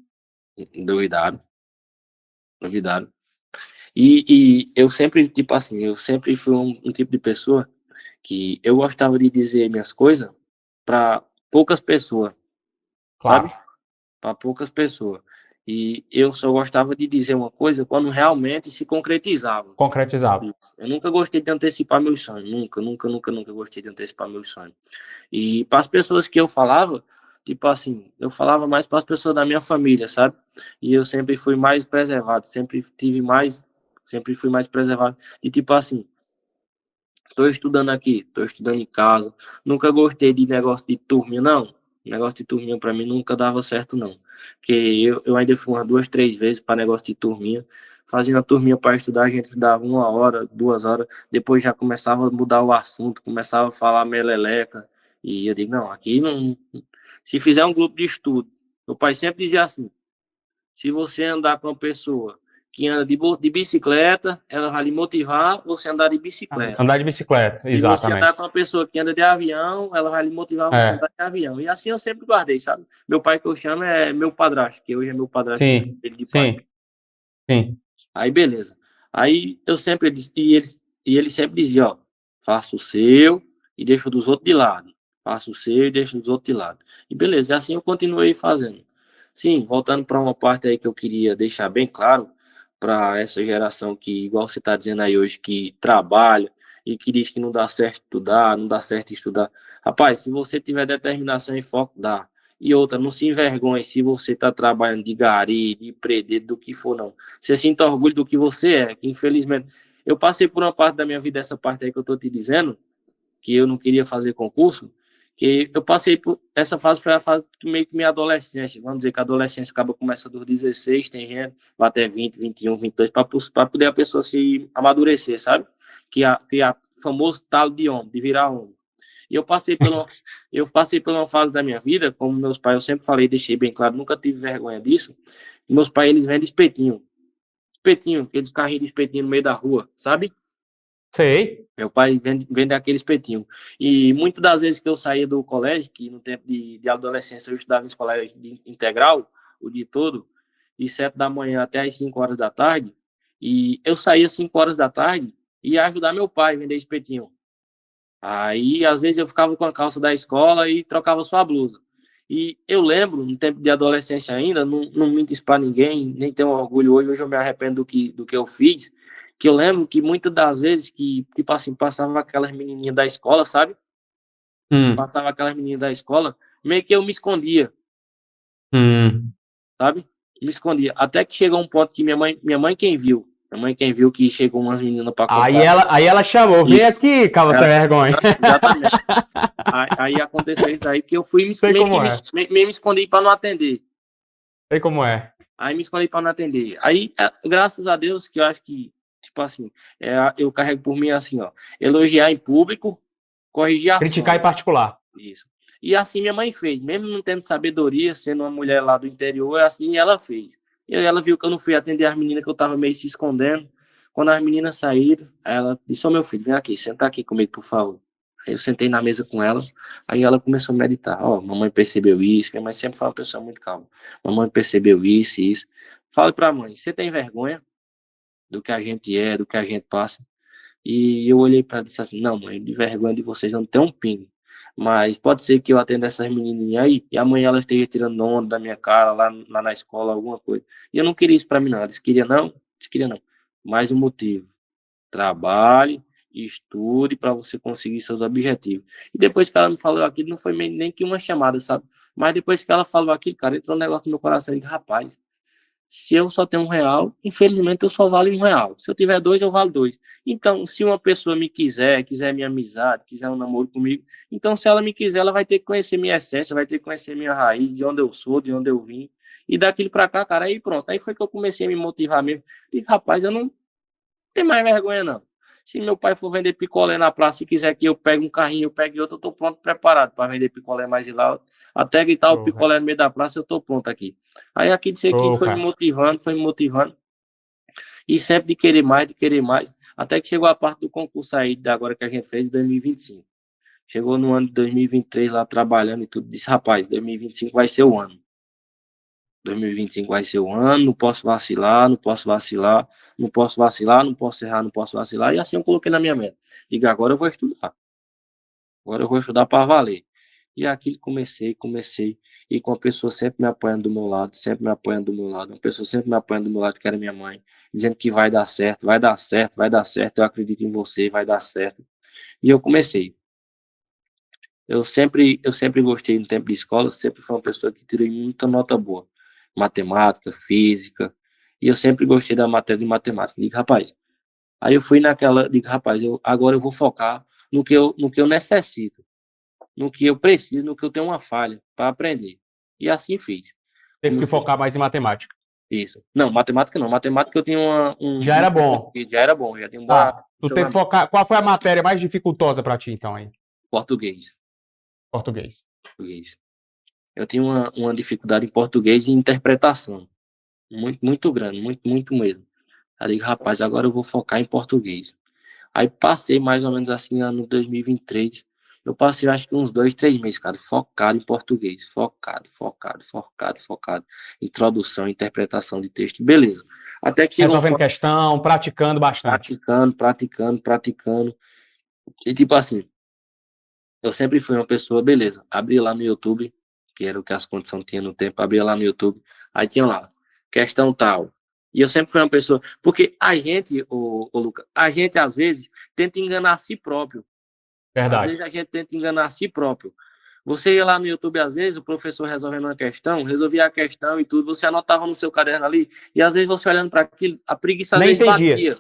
Duvidaram. E eu sempre, tipo assim, eu sempre fui um tipo de pessoa que eu gostava de dizer minhas coisas para poucas pessoas, Claro. sabe? Para poucas pessoas. E eu só gostava de dizer uma coisa quando realmente se concretizava. Concretizava. Eu nunca gostei de antecipar meus sonhos. Nunca gostei de antecipar meus sonhos. E para as pessoas que eu falava, tipo assim, eu falava mais para as pessoas da minha família, sabe? E eu sempre fui mais preservado, sempre fui mais preservado. E tipo assim, estou estudando aqui, estou estudando em casa. Nunca gostei de negócio de turminha, não. Negócio de turminha para mim nunca dava certo, não. Porque eu ainda fui umas 2, 3 vezes para negócio de turminha. Fazendo a turminha para estudar, a gente estudava 1 hora, 2 horas. Depois já começava a mudar o assunto, começava a falar meleleca. E eu digo, não, aqui não. Se fizer um grupo de estudo, meu pai sempre dizia assim: se você andar com uma pessoa que anda de bicicleta, ela vai lhe motivar você a andar de bicicleta. Andar de bicicleta, E você andar exatamente. com uma pessoa que anda de avião, ela vai lhe motivar você a andar de avião. E assim eu sempre guardei, sabe? Meu pai, que eu chamo, é meu padrasto, que hoje é meu padrasto, Sim, ele de pai. sim. Aí, beleza. Aí eu sempre disse, e ele sempre dizia, ó, faça o seu e deixa o dos outros de lado. Faça o seu e deixa os outros de lado. E beleza, e assim eu continuei fazendo. Sim, voltando para uma parte aí que eu queria deixar bem claro para essa geração que, igual você está dizendo aí hoje, que trabalha e que diz que não dá certo estudar, não dá certo estudar. Rapaz, se você tiver determinação e foco, dá. E outra, não se envergonhe se você está trabalhando de gari, de predeiro, do que for, não. Você sinta orgulho do que você é, que infelizmente... Eu passei por uma parte da minha vida, essa parte aí que eu estou te dizendo, que eu não queria fazer concurso, que eu passei por... Essa fase foi a fase que meio que minha adolescência. Vamos dizer que a adolescência acaba começa dos 16, tem gente, vai até 20, 21, 22, para poder a pessoa se amadurecer, sabe? Criar famoso talo de homem, de virar homem. E eu passei por uma fase da minha vida, como meus pais, eu sempre falei, deixei bem claro, nunca tive vergonha disso. Meus pais, eles vendem espetinho. Espetinho, aqueles carrinhos de espetinho no meio da rua, sabe? Sei. Meu pai vende aquele espetinho. E muitas das vezes que eu saía do colégio, que no tempo de adolescência eu estudava em escola integral, o dia todo, de 7 da manhã até as 5 horas da tarde, e eu saía às 5 horas da tarde e ia ajudar meu pai a vender espetinho. Aí, às vezes, eu ficava com a calça da escola e trocava só a blusa. E eu lembro, no tempo de adolescência ainda, não minto isso para ninguém, nem tenho orgulho hoje eu me arrependo do que eu fiz, que eu lembro que muitas das vezes que, tipo assim, passava aquelas menininhas da escola, sabe? Passava aquelas menininhas da escola, meio que eu me escondia, sabe? Me escondia. Até que chegou um ponto que minha mãe quem viu que chegou umas meninas para comprar. Aí ela chamou, vem Isso. aqui, cava sem vergonha. Exatamente. Aí aconteceu isso daí, porque eu fui me escondi para não atender. Sei como é. Aí me escondi para não atender. Aí, graças a Deus, que eu acho que, tipo assim, eu carrego por mim assim, ó, elogiar em público, corrigir a Criticar em particular. Isso. E assim minha mãe fez, mesmo não tendo sabedoria, sendo uma mulher lá do interior, assim ela fez. E ela viu que eu não fui atender as meninas, que eu tava meio se escondendo. Quando as meninas saíram, ela disse: "Ô meu filho, vem aqui, senta aqui comigo, por favor." Aí eu sentei na mesa com elas, aí ela começou a meditar. Ó, mamãe percebeu isso, minha mãe sempre foi uma pessoa muito calma. Mamãe percebeu isso e isso. Fale pra mãe, você tem vergonha do que a gente é, do que a gente passa? E eu olhei para ela e disse assim: "Não, mãe, de vergonha de vocês não tem um pingo. Mas pode ser que eu atenda essas menininhas aí e amanhã elas estejam tirando onda da minha cara lá na escola, alguma coisa." E eu não queria isso para mim, não. Eles queriam não. Mais um motivo: trabalhe, estude para você conseguir seus objetivos. E depois que ela me falou aquilo, não foi nem que uma chamada, sabe? Mas depois que ela falou aquilo, cara, entrou um negócio no meu coração e disse: "Rapaz, se eu só tenho R$ 1, infelizmente eu só valo R$ 1. Se eu tiver 2, eu valo 2. Então, se uma pessoa me quiser minha amizade, quiser um namoro comigo, então se ela me quiser, ela vai ter que conhecer minha essência, vai ter que conhecer minha raiz, de onde eu sou, de onde eu vim. E daquilo pra cá, cara, aí pronto. Aí foi que eu comecei a me motivar mesmo. E, rapaz, eu não tenho mais vergonha, não. Se meu pai for vender picolé na praça e quiser que eu pegue um carrinho, eu pegue outro, eu tô pronto, preparado para vender picolé mais de lá. Até gritar o picolé no meio da praça, eu tô pronto aqui. Aí aqui disse que foi me motivando. E sempre de querer mais, até que chegou a parte do concurso aí, agora que a gente fez, em 2025. Chegou no ano de 2023 lá trabalhando e tudo, disse, rapaz, 2025 vai ser o ano. 2025 vai ser o ano, não posso vacilar, não posso vacilar, não posso vacilar, não posso errar, não posso vacilar. E assim eu coloquei na minha mente. Digo, agora eu vou estudar. Agora eu vou estudar para valer. E aqui comecei, e com a pessoa sempre me apoiando do meu lado, sempre me apoiando do meu lado, uma pessoa sempre me apoiando do meu lado, que era minha mãe, dizendo que vai dar certo, vai dar certo, vai dar certo, eu acredito em você, vai dar certo. E eu comecei. Eu sempre gostei no tempo de escola, sempre fui uma pessoa que tirei muita nota boa. Matemática, física, e eu sempre gostei da matéria de matemática. Digo, rapaz, aí eu fui naquela, digo, rapaz, agora eu vou focar no que eu necessito, no que eu preciso, no que eu tenho uma falha para aprender. E assim fiz. Teve que Comecei- focar mais em matemática. Isso. Não, matemática não. Matemática eu tenho Já era bom. Já era bom, já tenho um bom Tá. Tu teve que funcionamento. focar. Qual foi a matéria mais dificultosa para ti, então, aí? Português. Português. Português. Eu tinha uma dificuldade em português e interpretação. Muito, muito grande, muito, muito mesmo. Aí eu digo, rapaz, agora eu vou focar em português. Aí passei mais ou menos assim, ano 2023. Eu passei acho que uns 2, 3 meses, cara, focado em português. Focado. Introdução, interpretação de texto, beleza. Até que chegou Resolvendo questão, praticando bastante. praticando. E tipo assim, eu sempre fui uma pessoa, beleza, abri lá no YouTube, que era o que as condições tinham no tempo, abria lá no YouTube, aí tinha lá, questão tal. E eu sempre fui uma pessoa, porque a gente, o Lucas, a gente às vezes tenta enganar a si próprio. Às Verdade. vezes a gente tenta enganar a si próprio. Você ia lá no YouTube, às vezes, o professor resolvendo uma questão, resolvia a questão e tudo, você anotava no seu caderno ali, e às vezes você olhando para aquilo, a preguiça às Nem vezes entendia. batia.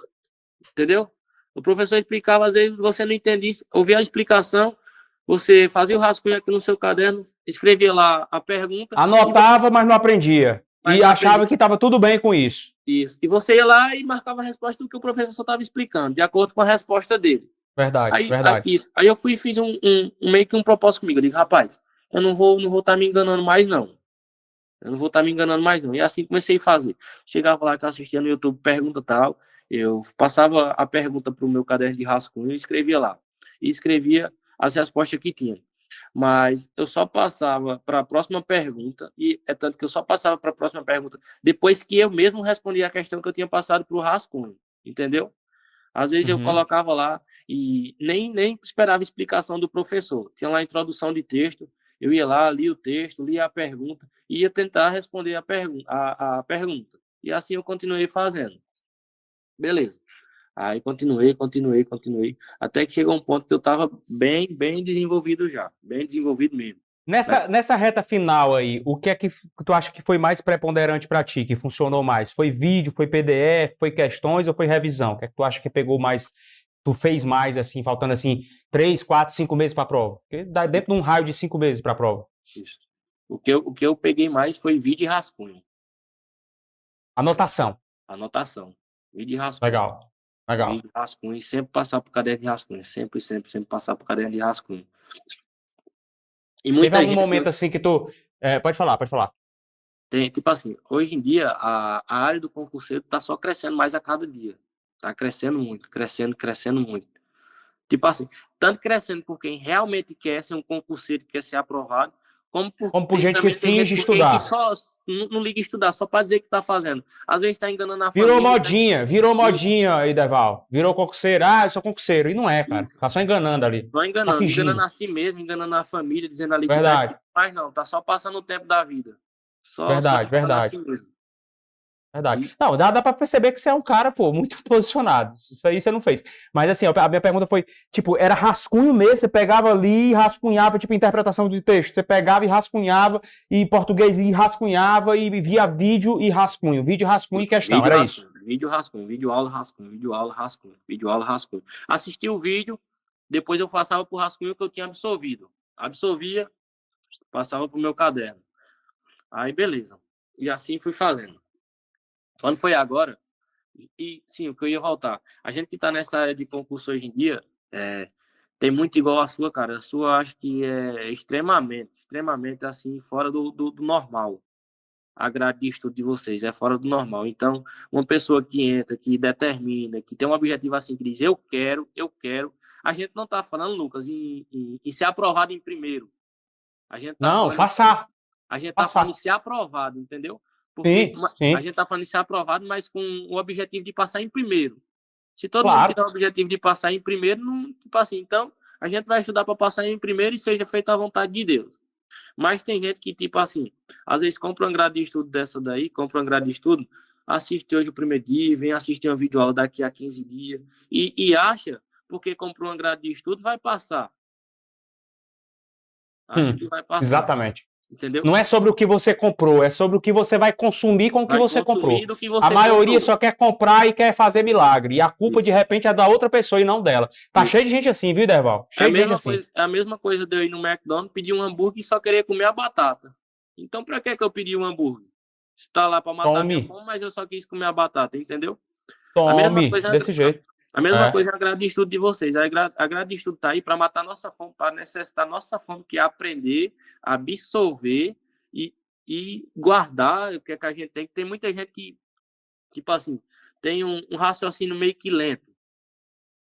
Entendeu? O professor explicava, às vezes você não entendia, ouvia a explicação, você fazia o rascunho aqui no seu caderno, escrevia lá a pergunta. Anotava, mas não aprendia. Mas E não achava aprendia. que estava tudo bem com isso. Isso. E você ia lá e marcava a resposta do que o professor só estava explicando, de acordo com a resposta dele. Verdade, verdade. Aí eu fui e fiz meio que um propósito comigo. Eu digo, rapaz, eu não vou estar me enganando mais, não. Eu não vou estar me enganando mais, não. E assim comecei a fazer. Chegava lá que eu assistia no YouTube, pergunta tal. Eu passava a pergunta para o meu caderno de rascunho e escrevia lá. E escrevia as respostas que tinha. Mas eu só passava para a próxima pergunta, e é tanto que eu só passava para a próxima pergunta depois que eu mesmo respondia a questão que eu tinha passado para o rascunho. Entendeu? Às vezes eu colocava lá e nem esperava explicação do professor. Tinha lá a introdução de texto, eu ia lá, lia o texto, lia a pergunta e ia tentar responder a pergunta. E assim eu continuei fazendo. Beleza. Aí continuei, até que chegou um ponto que eu estava bem desenvolvido já, bem desenvolvido mesmo. Nessa reta final aí, o que é que tu acha que foi mais preponderante para ti, que funcionou mais? Foi vídeo, foi PDF, foi questões ou foi revisão? O que é que tu acha que pegou mais, tu fez mais, assim, faltando, assim, 3, 4, 5 meses para a prova? Porque dá dentro de um raio de 5 meses para a prova. Isso. O que eu peguei mais foi vídeo e rascunho. Anotação. Vídeo e rascunho. Legal. Vídeo e rascunho, e sempre passar por caderno de rascunho. Sempre passar por caderno de rascunho. E Teve muita algum gente... momento assim que tu... pode falar. Tem, tipo assim, hoje em dia, a área do concurseiro está só crescendo mais a cada dia. Está crescendo muito, crescendo muito. Tipo assim, tanto crescendo por quem realmente quer ser um concurseiro, quer ser aprovado, como por gente que também tem finge gente por quem estudar. que só não liga estudar, só para dizer que está fazendo. Às vezes está enganando a Virou família. virou modinha aí, Deval. Virou concurseiro. Ah, eu sou concurseiro. E não é, cara. Tá só enganando ali. Só Tá fingindo. enganando a si mesmo, enganando a família, dizendo ali Verdade. que mas não, tá só passando o tempo da vida. Verdade. enganando a si mesmo. Verdade. Não, dá pra perceber que você é um cara, pô, muito posicionado. Isso aí você não fez. Mas assim, a minha pergunta foi, tipo, era rascunho mesmo? Você pegava ali e rascunhava, tipo, interpretação de texto. Você pegava e rascunhava, e português e rascunhava, e via vídeo e rascunho. Vídeo, rascunho e questão, era isso? Vídeo, rascunho, vídeo, aula, rascunho. Assistia o vídeo, depois eu passava pro rascunho que eu tinha absorvido. Absorvia, passava pro meu caderno. Aí, beleza. E assim fui fazendo. Quando foi agora, e sim, o que eu ia voltar. A gente que está nessa área de concurso hoje em dia, tem muito igual a sua, cara. A sua acho que é extremamente assim, fora do normal. a grade de estudo de vocês, é fora do normal. Então, uma pessoa que entra, que determina, que tem um objetivo assim, que diz eu quero, a gente não está falando, Lucas, em ser aprovado em primeiro. A gente tá Não, falando, passar. a gente está falando em ser aprovado, entendeu? Porque Sim. a gente está falando em ser aprovado, mas com o objetivo de passar em primeiro. Se todo Claro. mundo tiver o objetivo de passar em primeiro, não, tipo assim, então a gente vai estudar para passar em primeiro e seja feito à vontade de Deus. Mas tem gente que, tipo assim, às vezes compra uma grade de estudo dessa daí, compra uma grade de estudo, assiste hoje o primeiro dia, vem assistir uma videoaula daqui a 15 dias e acha, porque comprou uma grade de estudo, vai passar. Acha que vai passar. Exatamente. Entendeu? Não é sobre o que você comprou, é sobre o que você vai consumir com o que você comprou. A maioria só quer comprar e quer fazer milagre. E a culpa, de repente, é da outra pessoa e não dela. Tá cheio de gente assim, viu, Derval? Cheio de gente assim. É a mesma coisa de eu ir no McDonald's, pedir um hambúrguer e só querer comer a batata. Então, pra que eu pedi um hambúrguer? Está lá pra matar minha fome, mas eu só quis comer a batata, entendeu? Tome, desse jeito. A mesma coisa é a grade de estudo de vocês. A grade de estudo tá aí para matar nossa fome, para necessitar nossa fome, que é aprender, absorver e guardar o que é que a gente tem. Tem muita gente que, tipo assim, tem um raciocínio meio que lento.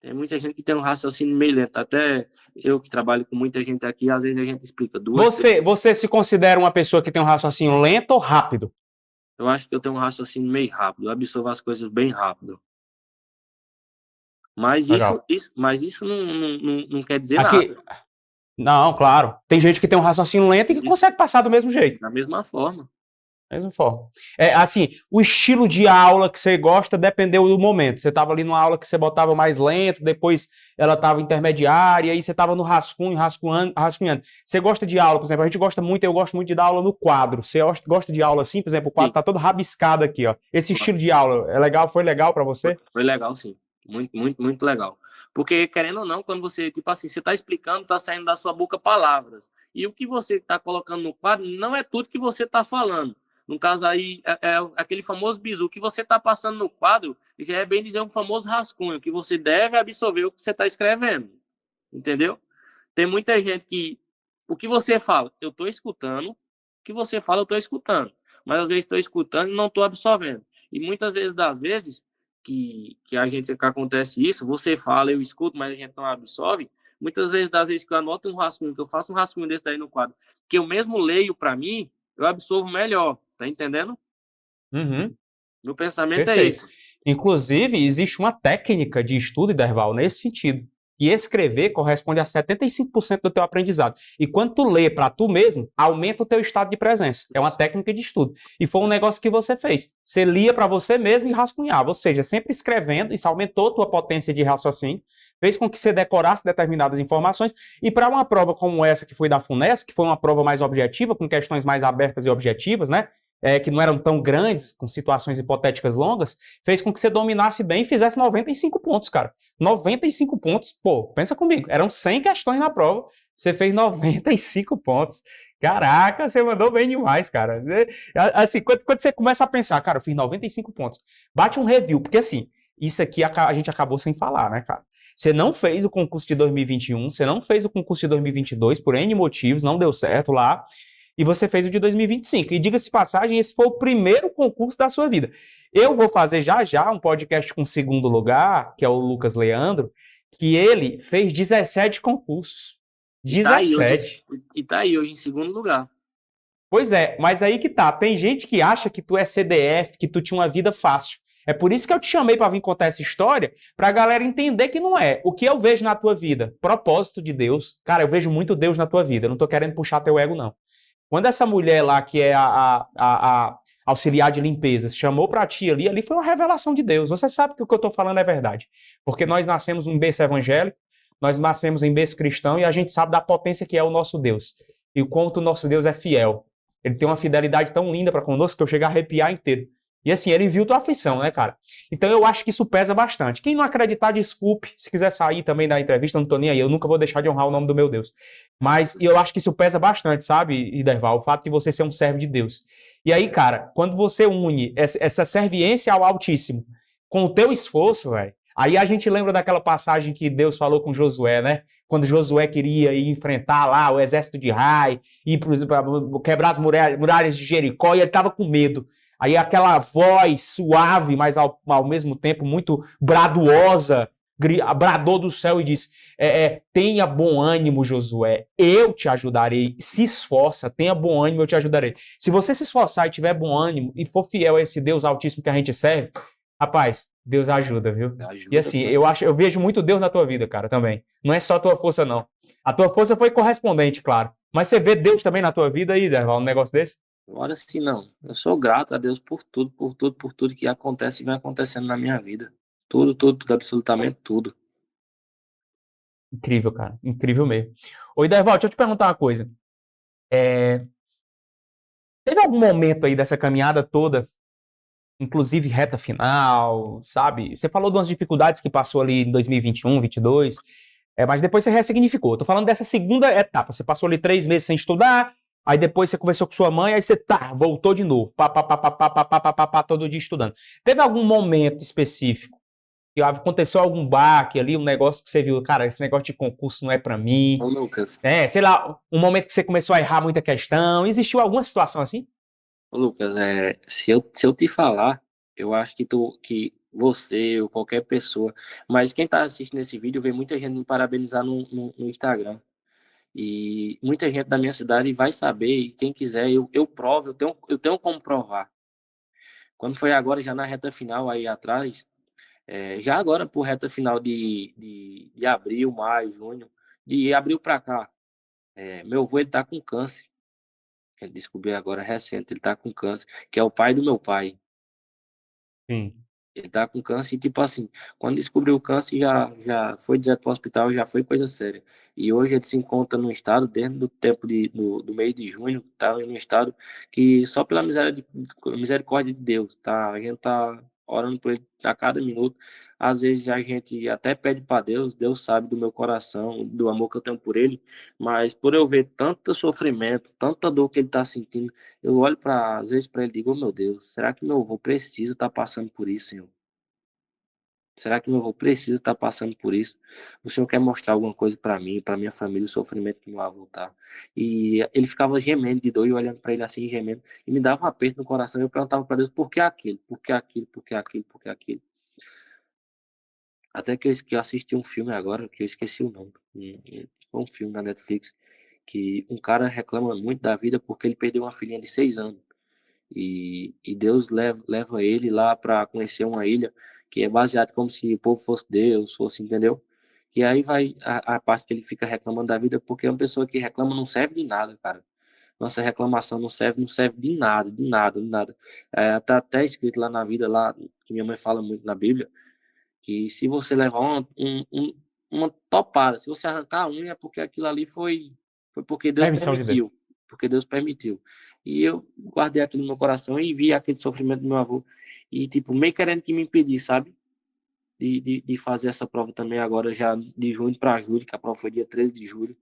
Tem muita gente que tem um raciocínio meio lento. Até eu que trabalho com muita gente aqui, às vezes a gente explica duas. Você se considera uma pessoa que tem um raciocínio lento ou rápido? Eu acho que eu tenho um raciocínio meio rápido. Eu absorvo as coisas bem rápido. Mas isso não quer dizer nada. Não, claro. Tem gente que tem um raciocínio lento e que consegue passar do mesmo jeito. Da mesma forma. Assim, o estilo de aula que você gosta dependeu do momento. Você estava ali numa aula que você botava mais lento, depois ela estava intermediária, aí você estava no rascunhando. Você gosta de aula, por exemplo, eu gosto muito de dar aula no quadro. Você gosta de aula assim, por exemplo, o quadro está todo rabiscado aqui, ó. Esse estilo de aula, foi legal para você? Foi legal, sim. Muito, muito, muito legal. Porque, querendo ou não, quando você, tipo assim, você está explicando, está saindo da sua boca palavras. E o que você está colocando no quadro não é tudo que você está falando. No caso aí, é aquele famoso bizu. O que você está passando no quadro já é, bem dizer, um famoso rascunho, que você deve absorver o que você está escrevendo. Entendeu? Tem muita gente que, o que você fala, eu estou escutando. O que você fala, eu estou escutando. Mas, às vezes, estou escutando e não estou absorvendo. E muitas das vezes que acontece isso, você fala, eu escuto, mas a gente não absorve. Muitas vezes, das vezes que eu anoto um rascunho, que eu faço um rascunho desse daí no quadro, que eu mesmo leio para mim, eu absorvo melhor, tá entendendo? Meu pensamento é esse. Inclusive, existe uma técnica de estudo, Derval, nesse sentido. E escrever corresponde a 75% do teu aprendizado. E quando tu lê para tu mesmo, aumenta o teu estado de presença. É uma técnica de estudo. E foi um negócio que você fez. Você lia para você mesmo e rascunhava. Ou seja, sempre escrevendo, isso aumentou tua potência de raciocínio, fez com que você decorasse determinadas informações. E para uma prova como essa que foi da FUNESC, que foi uma prova mais objetiva, com questões mais abertas e objetivas, né? Que não eram tão grandes, com situações hipotéticas longas, fez com que você dominasse bem e fizesse 95 pontos, cara. 95 pontos, pô, pensa comigo, eram 100 questões na prova, você fez 95 pontos. Caraca, você mandou bem demais, cara. Assim, quando você começa a pensar, cara, eu fiz 95 pontos, bate um review, porque assim, isso aqui a gente acabou sem falar, né, cara? Você não fez o concurso de 2021, você não fez o concurso de 2022, por N motivos, não deu certo lá, e você fez o de 2025. E diga-se de passagem, esse foi o primeiro concurso da sua vida. Eu vou fazer já um podcast com o segundo lugar, que é o Lucas Leandro, que ele fez 17 concursos. 17. E tá aí hoje em segundo lugar. Pois é, mas aí que tá. Tem gente que acha que tu é CDF, que tu tinha uma vida fácil. É por isso que eu te chamei para vir contar essa história, pra galera entender que não é. O que eu vejo na tua vida? Propósito de Deus. Cara, eu vejo muito Deus na tua vida. Eu não tô querendo puxar teu ego, não. Quando essa mulher lá, que é a auxiliar de limpeza, chamou para ti ali foi uma revelação de Deus. Você sabe que o que eu estou falando é verdade. Porque nós nascemos em berço evangélico, nós nascemos em berço cristão e a gente sabe da potência que é o nosso Deus. E o quanto o nosso Deus é fiel. Ele tem uma fidelidade tão linda para conosco que eu chego a arrepiar inteiro. E assim, ele viu tua aflição, né, cara? Então eu acho que isso pesa bastante. Quem não acreditar, desculpe. Se quiser sair também da entrevista, eu não tô nem aí. Eu nunca vou deixar de honrar o nome do meu Deus. Mas eu acho que isso pesa bastante, sabe, Iderval? O fato de você ser um servo de Deus. E aí, cara, quando você une essa serviência ao Altíssimo com o teu esforço, velho, aí a gente lembra daquela passagem que Deus falou com Josué, né? quando Josué queria ir enfrentar lá o exército de Ai, ir para quebrar as muralhas de Jericó, e ele estava com medo. Aí aquela voz suave, mas ao mesmo tempo muito braduosa, bradou do céu e disse: tenha bom ânimo, Josué, eu te ajudarei. Se esforça, tenha bom ânimo, eu te ajudarei. Se você se esforçar e tiver bom ânimo e for fiel a esse Deus Altíssimo que a gente serve, rapaz, Deus ajuda, viu? Ajuda, E assim, eu vejo muito Deus na tua vida, cara, também. Não é só a tua força, não. A tua força foi correspondente, claro. Mas você vê Deus também na tua vida aí, Derval, um negócio desse? Agora sim, não. Eu sou grato a Deus por tudo, por tudo, por tudo que acontece e vem acontecendo na minha vida. Tudo, tudo, tudo, absolutamente tudo. Incrível, cara. Incrível mesmo. Ô, Derval, deixa eu te perguntar uma coisa. Teve algum momento aí dessa caminhada toda, inclusive reta final, sabe? Você falou de umas dificuldades que passou ali em 2021, 2022, mas depois você ressignificou. Tô falando dessa segunda etapa. Você passou ali 3 meses sem estudar, aí depois você conversou com sua mãe, aí você voltou de novo. Todo dia estudando. Teve algum momento específico que aconteceu algum baque ali, um negócio que você viu, cara, esse negócio de concurso não é pra mim? Ô, Lucas, Sei lá, um momento que você começou a errar muita questão. Existiu alguma situação assim? se eu te falar, eu acho que você ou qualquer pessoa, mas quem tá assistindo esse vídeo vê muita gente me parabenizar no Instagram. E muita gente da minha cidade vai saber, e quem quiser, eu provo, eu tenho como provar. Quando foi agora, já na reta final aí atrás, já agora por reta final de abril, maio, junho, de abril para cá, meu avô ele tá com câncer. Ele descobriu agora recente, ele tá com câncer, que é o pai do meu pai. Sim. Ele tá com câncer e, tipo assim, quando descobriu o câncer, já foi direto pro hospital, já foi coisa séria. E hoje ele se encontra num estado, dentro do tempo do mês de junho, tá num estado que só pela misericórdia de Deus, tá? A gente tá orando por ele a cada minuto. Às vezes a gente até pede para Deus, Deus sabe do meu coração, do amor que eu tenho por ele, mas por eu ver tanto sofrimento, tanta dor que ele tá sentindo, eu olho às vezes para ele e digo: "Oh, meu Deus, será que meu avô precisa estar passando por isso, Senhor? Será que meu avô precisa estar passando por isso? O Senhor quer mostrar alguma coisa para mim, para minha família, o sofrimento que meu avô tá?" E ele ficava gemendo de dor e eu olhando para ele assim, gemendo, e me dava um aperto no coração. Eu perguntava para Deus: por que aquilo? Por que aquilo? Por que aquilo? Por que aquilo? Até que eu assisti um filme agora, que eu esqueci o nome. Foi um filme na Netflix, que um cara reclama muito da vida porque ele perdeu uma filhinha de 6 anos. E Deus leva ele lá para conhecer uma ilha que é baseado como se o povo fosse Deus, fosse, entendeu? E aí vai a parte que ele fica reclamando da vida, porque uma pessoa que reclama não serve de nada, cara. Nossa reclamação não serve de nada, de nada, de nada. Tá até escrito lá na vida, lá, que minha mãe fala muito na Bíblia, que se você levar uma topada, se você arrancar a unha, é porque aquilo ali foi porque Deus Permissão de Deus. permitiu. Porque Deus permitiu. E eu guardei aquilo no meu coração e vi aquele sofrimento do meu avô. E, tipo, meio querendo que me impedir, sabe? De fazer essa prova também agora, já de junho para julho, que a prova foi dia 13 de julho.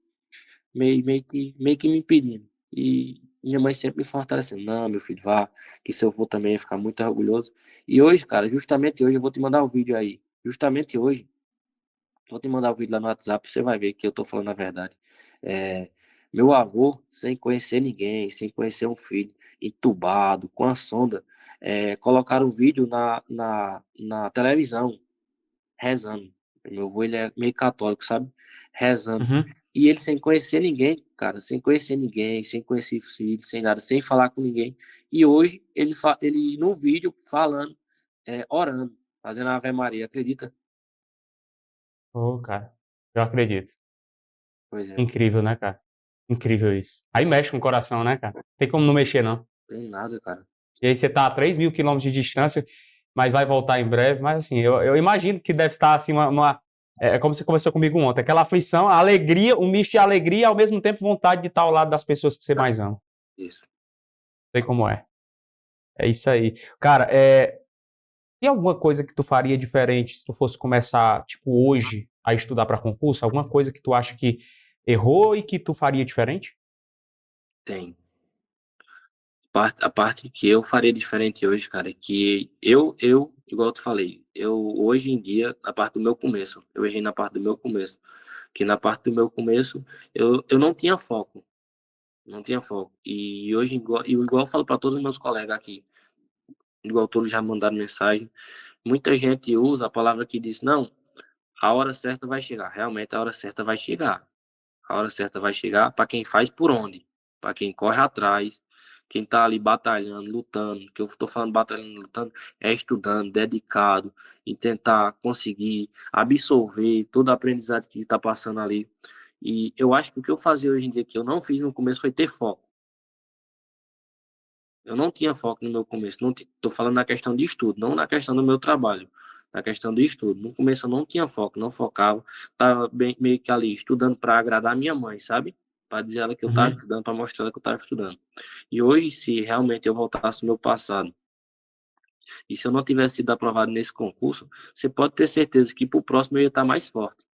Meio que me impedindo. E minha mãe sempre me fortalecendo: "Não, meu filho, vá, que seu avô também ia ficar muito orgulhoso." E hoje, cara, justamente hoje, eu vou te mandar um vídeo aí. Justamente hoje, vou te mandar o vídeo lá no WhatsApp, você vai ver que eu tô falando a verdade. É, meu avô, sem conhecer ninguém, sem conhecer um filho, entubado, com a sonda, colocaram um vídeo na televisão, rezando. Meu avô, ele é meio católico, sabe? Rezando. Uhum. E ele sem conhecer ninguém, cara, sem conhecer ninguém, sem conhecer filho, sem nada, sem falar com ninguém. E hoje, ele no vídeo, falando, orando, fazendo a Ave Maria, acredita? Ô, cara, eu acredito. Pois é, Incrível, né, cara? Incrível isso. Aí mexe com o coração, né, cara? Tem como não mexer, não. tem nada, cara. E aí você tá a 3.000 quilômetros de distância, mas vai voltar em breve. Mas assim, eu imagino que deve estar assim, como você conversou comigo ontem, aquela aflição, a alegria, um misto de alegria e ao mesmo tempo vontade de estar ao lado das pessoas que você mais ama. Isso. Sei como é. É isso aí. Cara, tem alguma coisa que tu faria diferente se tu fosse começar, tipo, hoje, a estudar para concurso? Alguma coisa que tu acha que errou e que tu faria diferente? Tem. A parte que eu faria diferente hoje, cara, é que igual eu te falei, eu hoje em dia, a parte do meu começo, eu errei na parte do meu começo, Que na parte do meu começo, eu não tinha foco. Não tinha foco. E hoje, igual eu falo para todos os meus colegas aqui, igual todos já mandaram mensagem, muita gente usa a palavra que diz, não, a hora certa vai chegar. Realmente a hora certa vai chegar. A hora certa vai chegar para quem faz por onde, para quem corre atrás, quem tá ali batalhando, lutando, que eu tô falando batalhando, lutando, é estudando, dedicado, em tentar conseguir absorver todo o aprendizado que está passando ali. E eu acho que o que eu fazia hoje em dia, que eu não fiz no começo, foi ter foco. Eu não tinha foco no meu começo. Não tô falando na questão de estudo, não na questão do meu trabalho. Na questão de estudo. No começo eu não tinha foco, não focava. Tava meio que ali estudando para agradar a minha mãe, sabe? Para dizer a ela que eu estava estudando, para mostrar ela que eu estava estudando. E hoje, se realmente eu voltasse no meu passado, e se eu não tivesse sido aprovado nesse concurso, você pode ter certeza que para o próximo eu ia estar mais forte.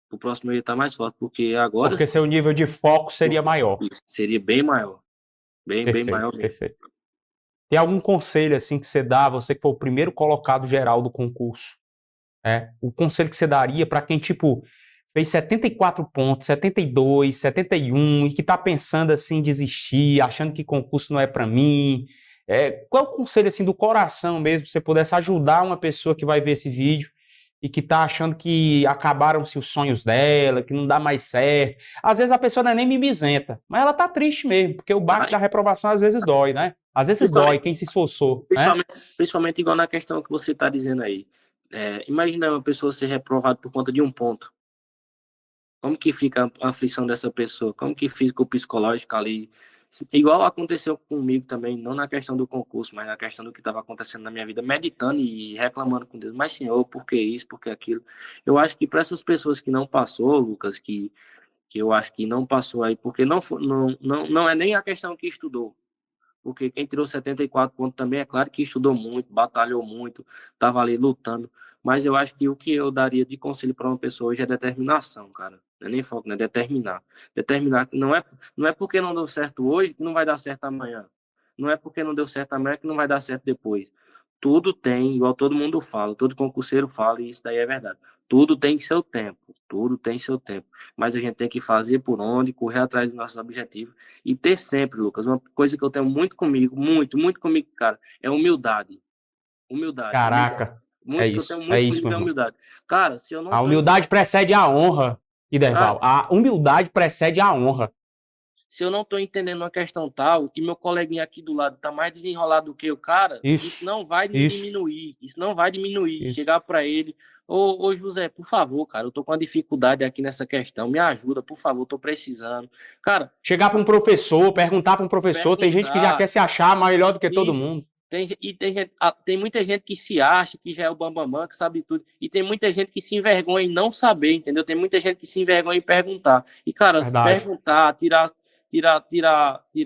Para o próximo eu ia estar mais forte, porque agora Porque seu nível de foco seria maior. seria bem maior. Bem maior mesmo. Perfeito. Tem algum conselho assim que você dá, você que foi o primeiro colocado geral do concurso? O conselho que você daria para quem, tipo, fez 74 pontos, 72, 71 e que tá pensando assim em desistir, achando que concurso não é para mim? Qual é o conselho assim do coração mesmo, se você pudesse ajudar uma pessoa que vai ver esse vídeo e que tá achando que acabaram-se os sonhos dela, que não dá mais certo? Às vezes a pessoa não é nem mimizenta, mas ela tá triste mesmo, porque o baque da reprovação às vezes dói, né? Às vezes dói quem se esforçou, né? Principalmente igual na questão que você está dizendo aí. Imagina uma pessoa ser reprovada por conta de um ponto. Como que fica a aflição dessa pessoa? Como que fica o psicológico ali? Igual aconteceu comigo também, não na questão do concurso, mas na questão do que estava acontecendo na minha vida, meditando e reclamando com Deus. Mas, Senhor, por que isso, por que aquilo? Eu acho que para essas pessoas que não passou, Lucas, que eu acho que não passou aí, porque não é nem a questão que estudou. Porque quem tirou 74 pontos também, é claro que estudou muito, batalhou muito, estava ali lutando. Mas eu acho que o que eu daria de conselho para uma pessoa hoje é determinação, cara. Não é nem foco, né? Determinar. Determinar que não é porque não deu certo hoje que não vai dar certo amanhã. Não é porque não deu certo amanhã que não vai dar certo depois. Tudo tem, igual todo mundo fala, todo concurseiro fala, e isso daí é verdade. Tudo tem seu tempo, tudo tem seu tempo. Mas a gente tem que fazer por onde, correr atrás dos nossos objetivos e ter sempre, Lucas, uma coisa que eu tenho muito comigo, muito comigo, cara, é humildade. Humildade. Caraca, Muito, é isso, eu tenho muito comigo, meu é irmão. humildade. Cara, se eu não A humildade precede a honra, Iderval. A humildade precede a honra. Se eu não estou entendendo uma questão tal e meu coleguinha aqui do lado está mais desenrolado do que eu, cara, isso não vai diminuir. Isso não vai diminuir. Isso. Chegar para ele, ô José, por favor, cara, eu tô com uma dificuldade aqui nessa questão, me ajuda, por favor, tô precisando. Cara, chegar para um professor, perguntar para um professor, tem gente que já quer se achar melhor do que todo mundo. Tem muita gente que se acha que já é o bambambam, que sabe tudo. E tem muita gente que se envergonha em não saber, entendeu? Tem muita gente que se envergonha em perguntar. E, cara, se perguntar, tirar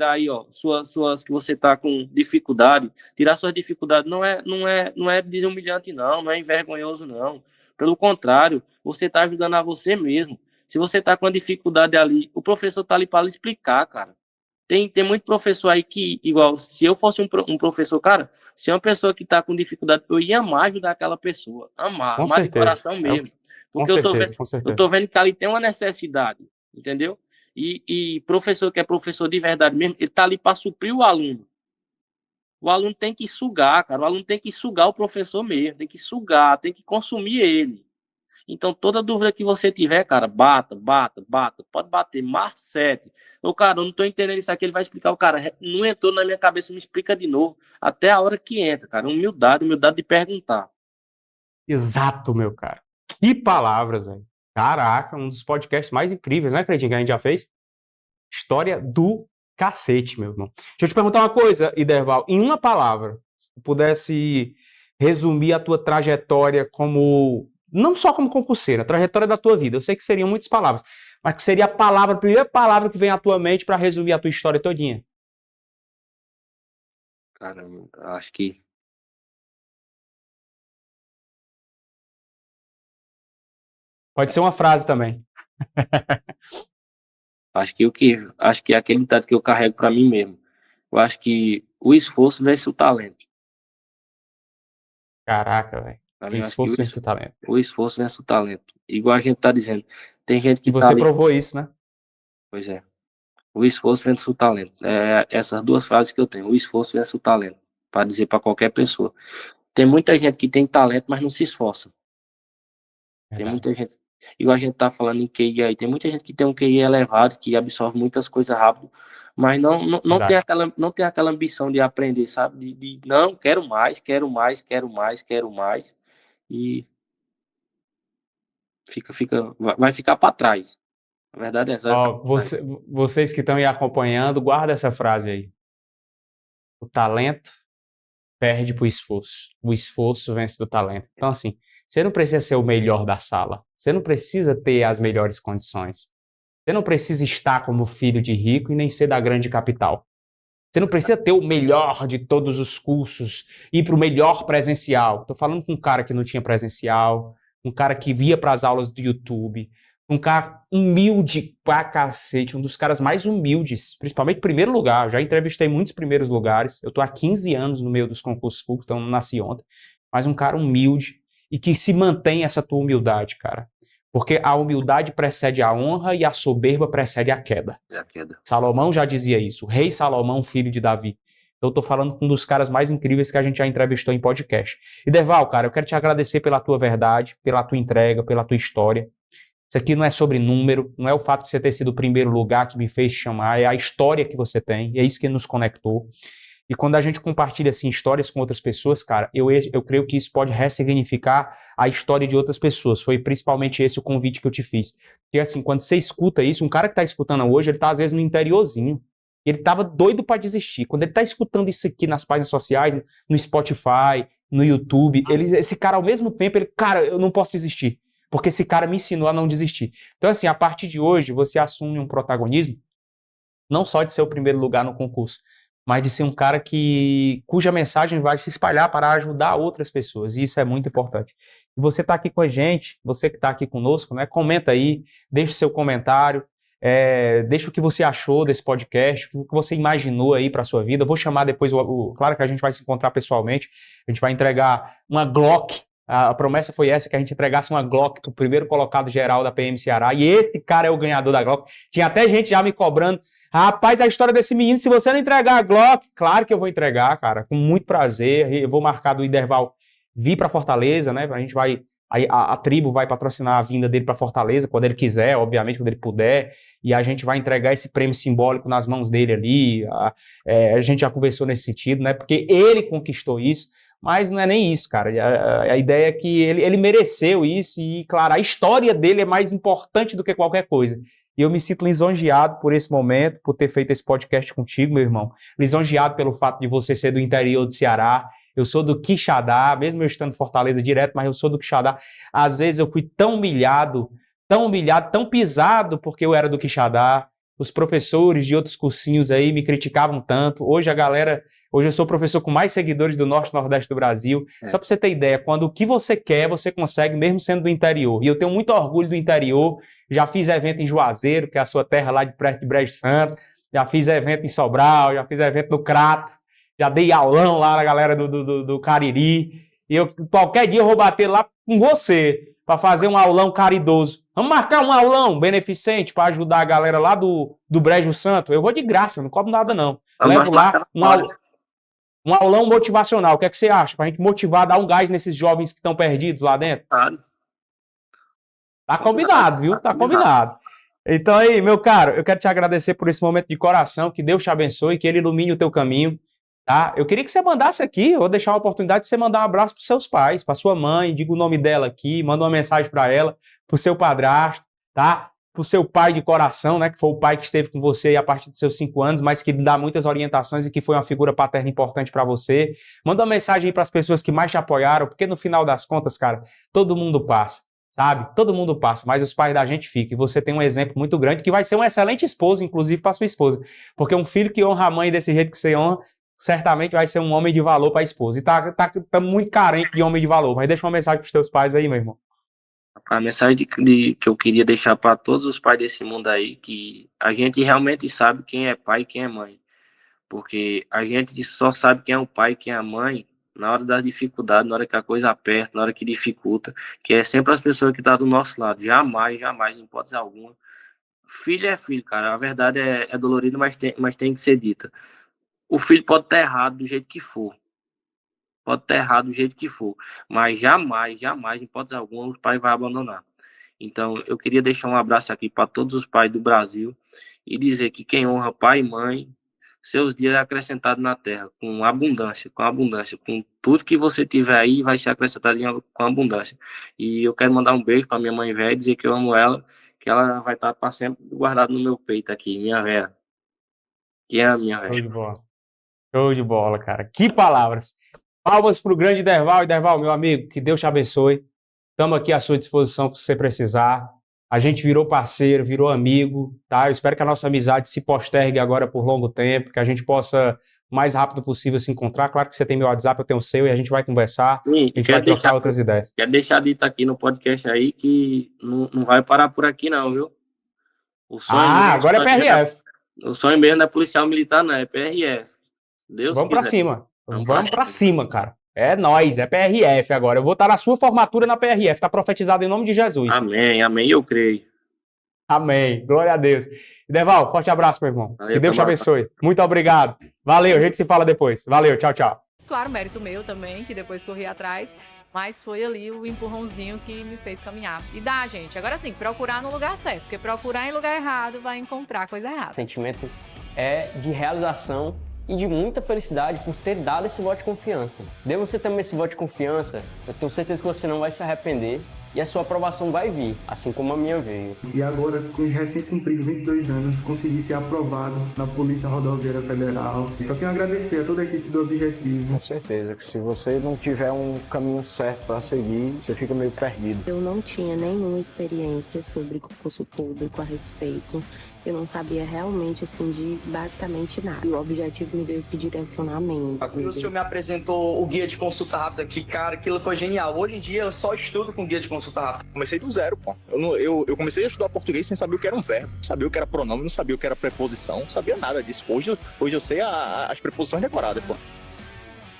aí, ó, suas que você tá com dificuldade, tirar suas dificuldades não é desumilhante, não é envergonhoso, não. Pelo contrário, você tá ajudando a você mesmo. Se você tá com a dificuldade ali, o professor tá ali para lhe explicar, cara. Tem muito professor aí que, igual, se eu fosse um professor, cara, se é uma pessoa que tá com dificuldade, eu ia amar ajudar aquela pessoa. Amar de coração mesmo. Porque eu tô vendo que ali tem uma necessidade, entendeu? E professor que é professor de verdade mesmo, ele tá ali para suprir o aluno. O aluno tem que sugar, cara. O aluno tem que sugar o professor mesmo. Tem que sugar, tem que consumir ele. Então, toda dúvida que você tiver, cara, bata. Pode bater, marca 7. Ô, cara, eu não tô entendendo isso aqui. Ele vai explicar. O cara, não entrou na minha cabeça, me explica de novo. Até a hora que entra, cara. Humildade de perguntar. Exato, meu cara. Que palavras, velho. Caraca, um dos podcasts mais incríveis, né, Cleitinho, que a gente já fez? História do cacete, meu irmão. Deixa eu te perguntar uma coisa, Iderval. Em uma palavra, se tu pudesse resumir a tua trajetória como... Não só como concurseiro, a trajetória da tua vida. Eu sei que seriam muitas palavras, mas que seria a primeira palavra que vem à tua mente para resumir a tua história todinha. Cara, acho que... Pode ser uma frase também. Acho que é aquele ditado que eu carrego para mim mesmo. Eu acho que o esforço vence o talento. Caraca, velho. Pra O mim, eu acho que esforço vence o talento. o esforço vence o talento. Igual a gente tá dizendo. Tem gente E que tá você ali. provou isso, né? Pois é. O esforço vence o talento. É essas duas frases que eu tenho. O esforço vence o talento. Para dizer para qualquer pessoa. Tem muita gente que tem talento, mas não se esforça. Tem Verdade. muita gente. Igual a gente tá falando em QI aí. Tem muita gente que tem um QI elevado, que absorve muitas coisas rápido, mas Verdade. não tem aquela ambição de aprender, sabe? Não, quero mais, quero mais, quero mais, quero mais. E vai ficar para trás. A verdade é essa, vai ficar Ó, pra trás. vocês que estão aí acompanhando, guarda essa frase aí. O talento perde pro esforço. O esforço vence do talento. Então, assim, você não precisa ser o melhor da sala. Você não precisa ter as melhores condições. Você não precisa estar como filho de rico e nem ser da grande capital. Você não precisa ter o melhor de todos os cursos, ir para o melhor presencial. Estou falando com um cara que não tinha presencial, um cara que via para as aulas do YouTube, um cara humilde pra cacete, um dos caras mais humildes, principalmente em primeiro lugar. Eu já entrevistei muitos primeiros lugares. Eu estou há 15 anos no meio dos concursos públicos, então não nasci ontem. Mas um cara humilde e que se mantém essa tua humildade, cara. Porque a humildade precede a honra e a soberba precede a queda. É a queda. Salomão já dizia isso, o rei Salomão, filho de Davi. Então eu tô falando com um dos caras mais incríveis que a gente já entrevistou em podcast. E Deval, cara, eu quero te agradecer pela tua verdade, pela tua entrega, pela tua história. Isso aqui não é sobre número, não é o fato de você ter sido o primeiro lugar que me fez te chamar, é a história que você tem, é isso que nos conectou. E quando a gente compartilha assim, histórias com outras pessoas, cara, eu creio que isso pode ressignificar a história de outras pessoas. Foi principalmente esse o convite que eu te fiz. Porque assim, quando você escuta isso, um cara que está escutando hoje, ele está às vezes no interiorzinho. Ele estava doido para desistir. Quando ele está escutando isso aqui nas páginas sociais, no Spotify, no YouTube, esse cara ao mesmo tempo, cara, eu não posso desistir. Porque esse cara me ensinou a não desistir. Então assim, a partir de hoje, você assume um protagonismo, não só de ser o primeiro lugar no concurso, mas de ser um cara cuja mensagem vai se espalhar para ajudar outras pessoas, e isso é muito importante. E você está aqui com a gente, você que está aqui conosco, né? Comenta aí, deixa o seu comentário, deixa o que você achou desse podcast, o que você imaginou aí para a sua vida. Eu vou chamar depois, claro que a gente vai se encontrar pessoalmente, a gente vai entregar uma Glock. A promessa foi essa, que a gente entregasse uma Glock para o primeiro colocado geral da PM Ceará, e esse cara é o ganhador da Glock. Tinha até gente já me cobrando. Rapaz, a história desse menino, se você não entregar a Glock, claro que eu vou entregar, cara, com muito prazer. Eu vou marcar do Iderval vir para Fortaleza, né? A gente vai, a tribo vai patrocinar a vinda dele para Fortaleza, quando ele quiser, obviamente, quando ele puder, e a gente vai entregar esse prêmio simbólico nas mãos dele ali. A gente já conversou nesse sentido, né? Porque ele conquistou isso, mas não é nem isso, cara. A ideia é que ele mereceu isso e, claro, a história dele é mais importante do que qualquer coisa. E eu me sinto lisonjeado por esse momento, por ter feito esse podcast contigo, meu irmão. Lisonjeado pelo fato de você ser do interior do Ceará. Eu sou do Quixadá, mesmo eu estando em Fortaleza direto, mas eu sou do Quixadá. Às vezes eu fui tão humilhado, tão pisado porque eu era do Quixadá. Os professores de outros cursinhos aí me criticavam tanto. Hoje eu sou o professor com mais seguidores do Norte e Nordeste do Brasil. Só para você ter ideia, quando o que você quer, você consegue, mesmo sendo do interior. E eu tenho muito orgulho do interior. Já fiz evento em Juazeiro, que é a sua terra lá de perto de Brejo Santo. Já fiz evento em Sobral, já fiz evento no Crato. Já dei aulão lá na galera do Cariri. E qualquer dia eu vou bater lá com você para fazer um aulão caridoso. Vamos marcar um aulão beneficente para ajudar a galera lá do Brejo Santo? Eu vou de graça, não cobro nada não. Levo lá um aulão motivacional. O que é que você acha? Para a gente motivar, dar um gás nesses jovens que estão perdidos lá dentro? Tá combinado, viu? Tá combinado. Então aí, meu caro, eu quero te agradecer por esse momento de coração, que Deus te abençoe, que Ele ilumine o teu caminho, tá? Eu queria que você mandasse aqui, eu vou deixar uma oportunidade de você mandar um abraço pros seus pais, pra sua mãe, diga o nome dela aqui, manda uma mensagem para ela, pro seu padrasto, tá? Pro seu pai de coração, né? Que foi o pai que esteve com você aí a partir dos seus 5 anos, mas que lhe dá muitas orientações e que foi uma figura paterna importante para você. Manda uma mensagem aí para as pessoas que mais te apoiaram, porque no final das contas, cara, todo mundo passa. Sabe? Todo mundo passa, mas os pais da gente ficam. E você tem um exemplo muito grande que vai ser um excelente esposo, inclusive para sua esposa. Porque um filho que honra a mãe desse jeito que você honra, certamente vai ser um homem de valor para a esposa. E tá muito carente de homem de valor. Mas deixa uma mensagem para os teus pais aí, meu irmão. A mensagem que eu queria deixar para todos os pais desse mundo aí, que a gente realmente sabe quem é pai e quem é mãe. Porque a gente só sabe quem é o pai e quem é a mãe na hora das dificuldades, na hora que a coisa aperta, na hora que dificulta, que é sempre as pessoas que estão do nosso lado. Jamais, jamais, em hipótese alguma. Filho é filho, cara. A verdade é dolorida, mas tem que ser dita. O filho pode estar errado do jeito que for. Pode estar errado do jeito que for. Mas jamais, jamais, em hipótese alguma, o pai vai abandonar. Então, eu queria deixar um abraço aqui para todos os pais do Brasil e dizer que quem honra pai e mãe, seus dias é acrescentado na terra, com abundância, com tudo que você tiver aí vai ser acrescentado com abundância. E eu quero mandar um beijo para minha mãe velha, dizer que eu amo ela, que ela vai estar para sempre guardada no meu peito aqui, minha velha. Que é a minha velha. Show de bola. Show de bola, cara. Que palavras. Palmas para o grande Derval. E Derval, meu amigo, que Deus te abençoe. Estamos aqui à sua disposição se você precisar. A gente virou parceiro, virou amigo, tá? Eu espero que a nossa amizade se postergue agora por longo tempo, que a gente possa, o mais rápido possível, se encontrar. Claro que você tem meu WhatsApp, eu tenho o seu, e a gente vai conversar, Sim, a gente vai trocar outras ideias. Quero deixar dito aqui no podcast aí que não vai parar por aqui não, viu? O sonho agora é PRF. O sonho mesmo não é policial militar, não, é PRF. Deus Vamos pra quiser. cima. Vamos pra cima, cara. É nóis, é PRF agora. Eu vou estar na sua formatura na PRF, tá profetizado em nome de Jesus. Amém, amém, eu creio. Amém, glória a Deus. Deval, forte abraço, meu irmão. Valeu, Que Deus te tá bom. abençoe. Muito obrigado. Valeu, a gente se fala depois. Valeu, tchau, tchau. Claro, mérito meu também, que depois corri atrás, mas foi ali o empurrãozinho que me fez caminhar. E dá, gente. Agora sim, procurar no lugar certo, porque procurar em lugar errado vai encontrar coisa errada. O sentimento é de realização e de muita felicidade por ter dado esse voto de confiança. Dê você também esse voto de confiança, eu tenho certeza que você não vai se arrepender e a sua aprovação vai vir, assim como a minha veio. E agora, com os recém-cumpridos 22 anos, consegui ser aprovado na Polícia Rodoviária Federal. E só quero agradecer a toda a equipe do Objetivo. Com certeza que se você não tiver um caminho certo para seguir, você fica meio perdido. Eu não tinha nenhuma experiência sobre concurso público a respeito. Eu não sabia realmente, assim, de basicamente nada. E o Objetivo me deu esse direcionamento. Quando o senhor me apresentou o guia de consulta rápida, que, cara, aquilo foi genial. Hoje em dia eu só estudo com guia de consulta rápida. Comecei do zero, pô. Eu comecei a estudar português sem saber o que era um verbo. Sabia o que era pronome, não sabia o que era preposição, não sabia nada disso. Hoje eu sei as preposições decoradas, pô.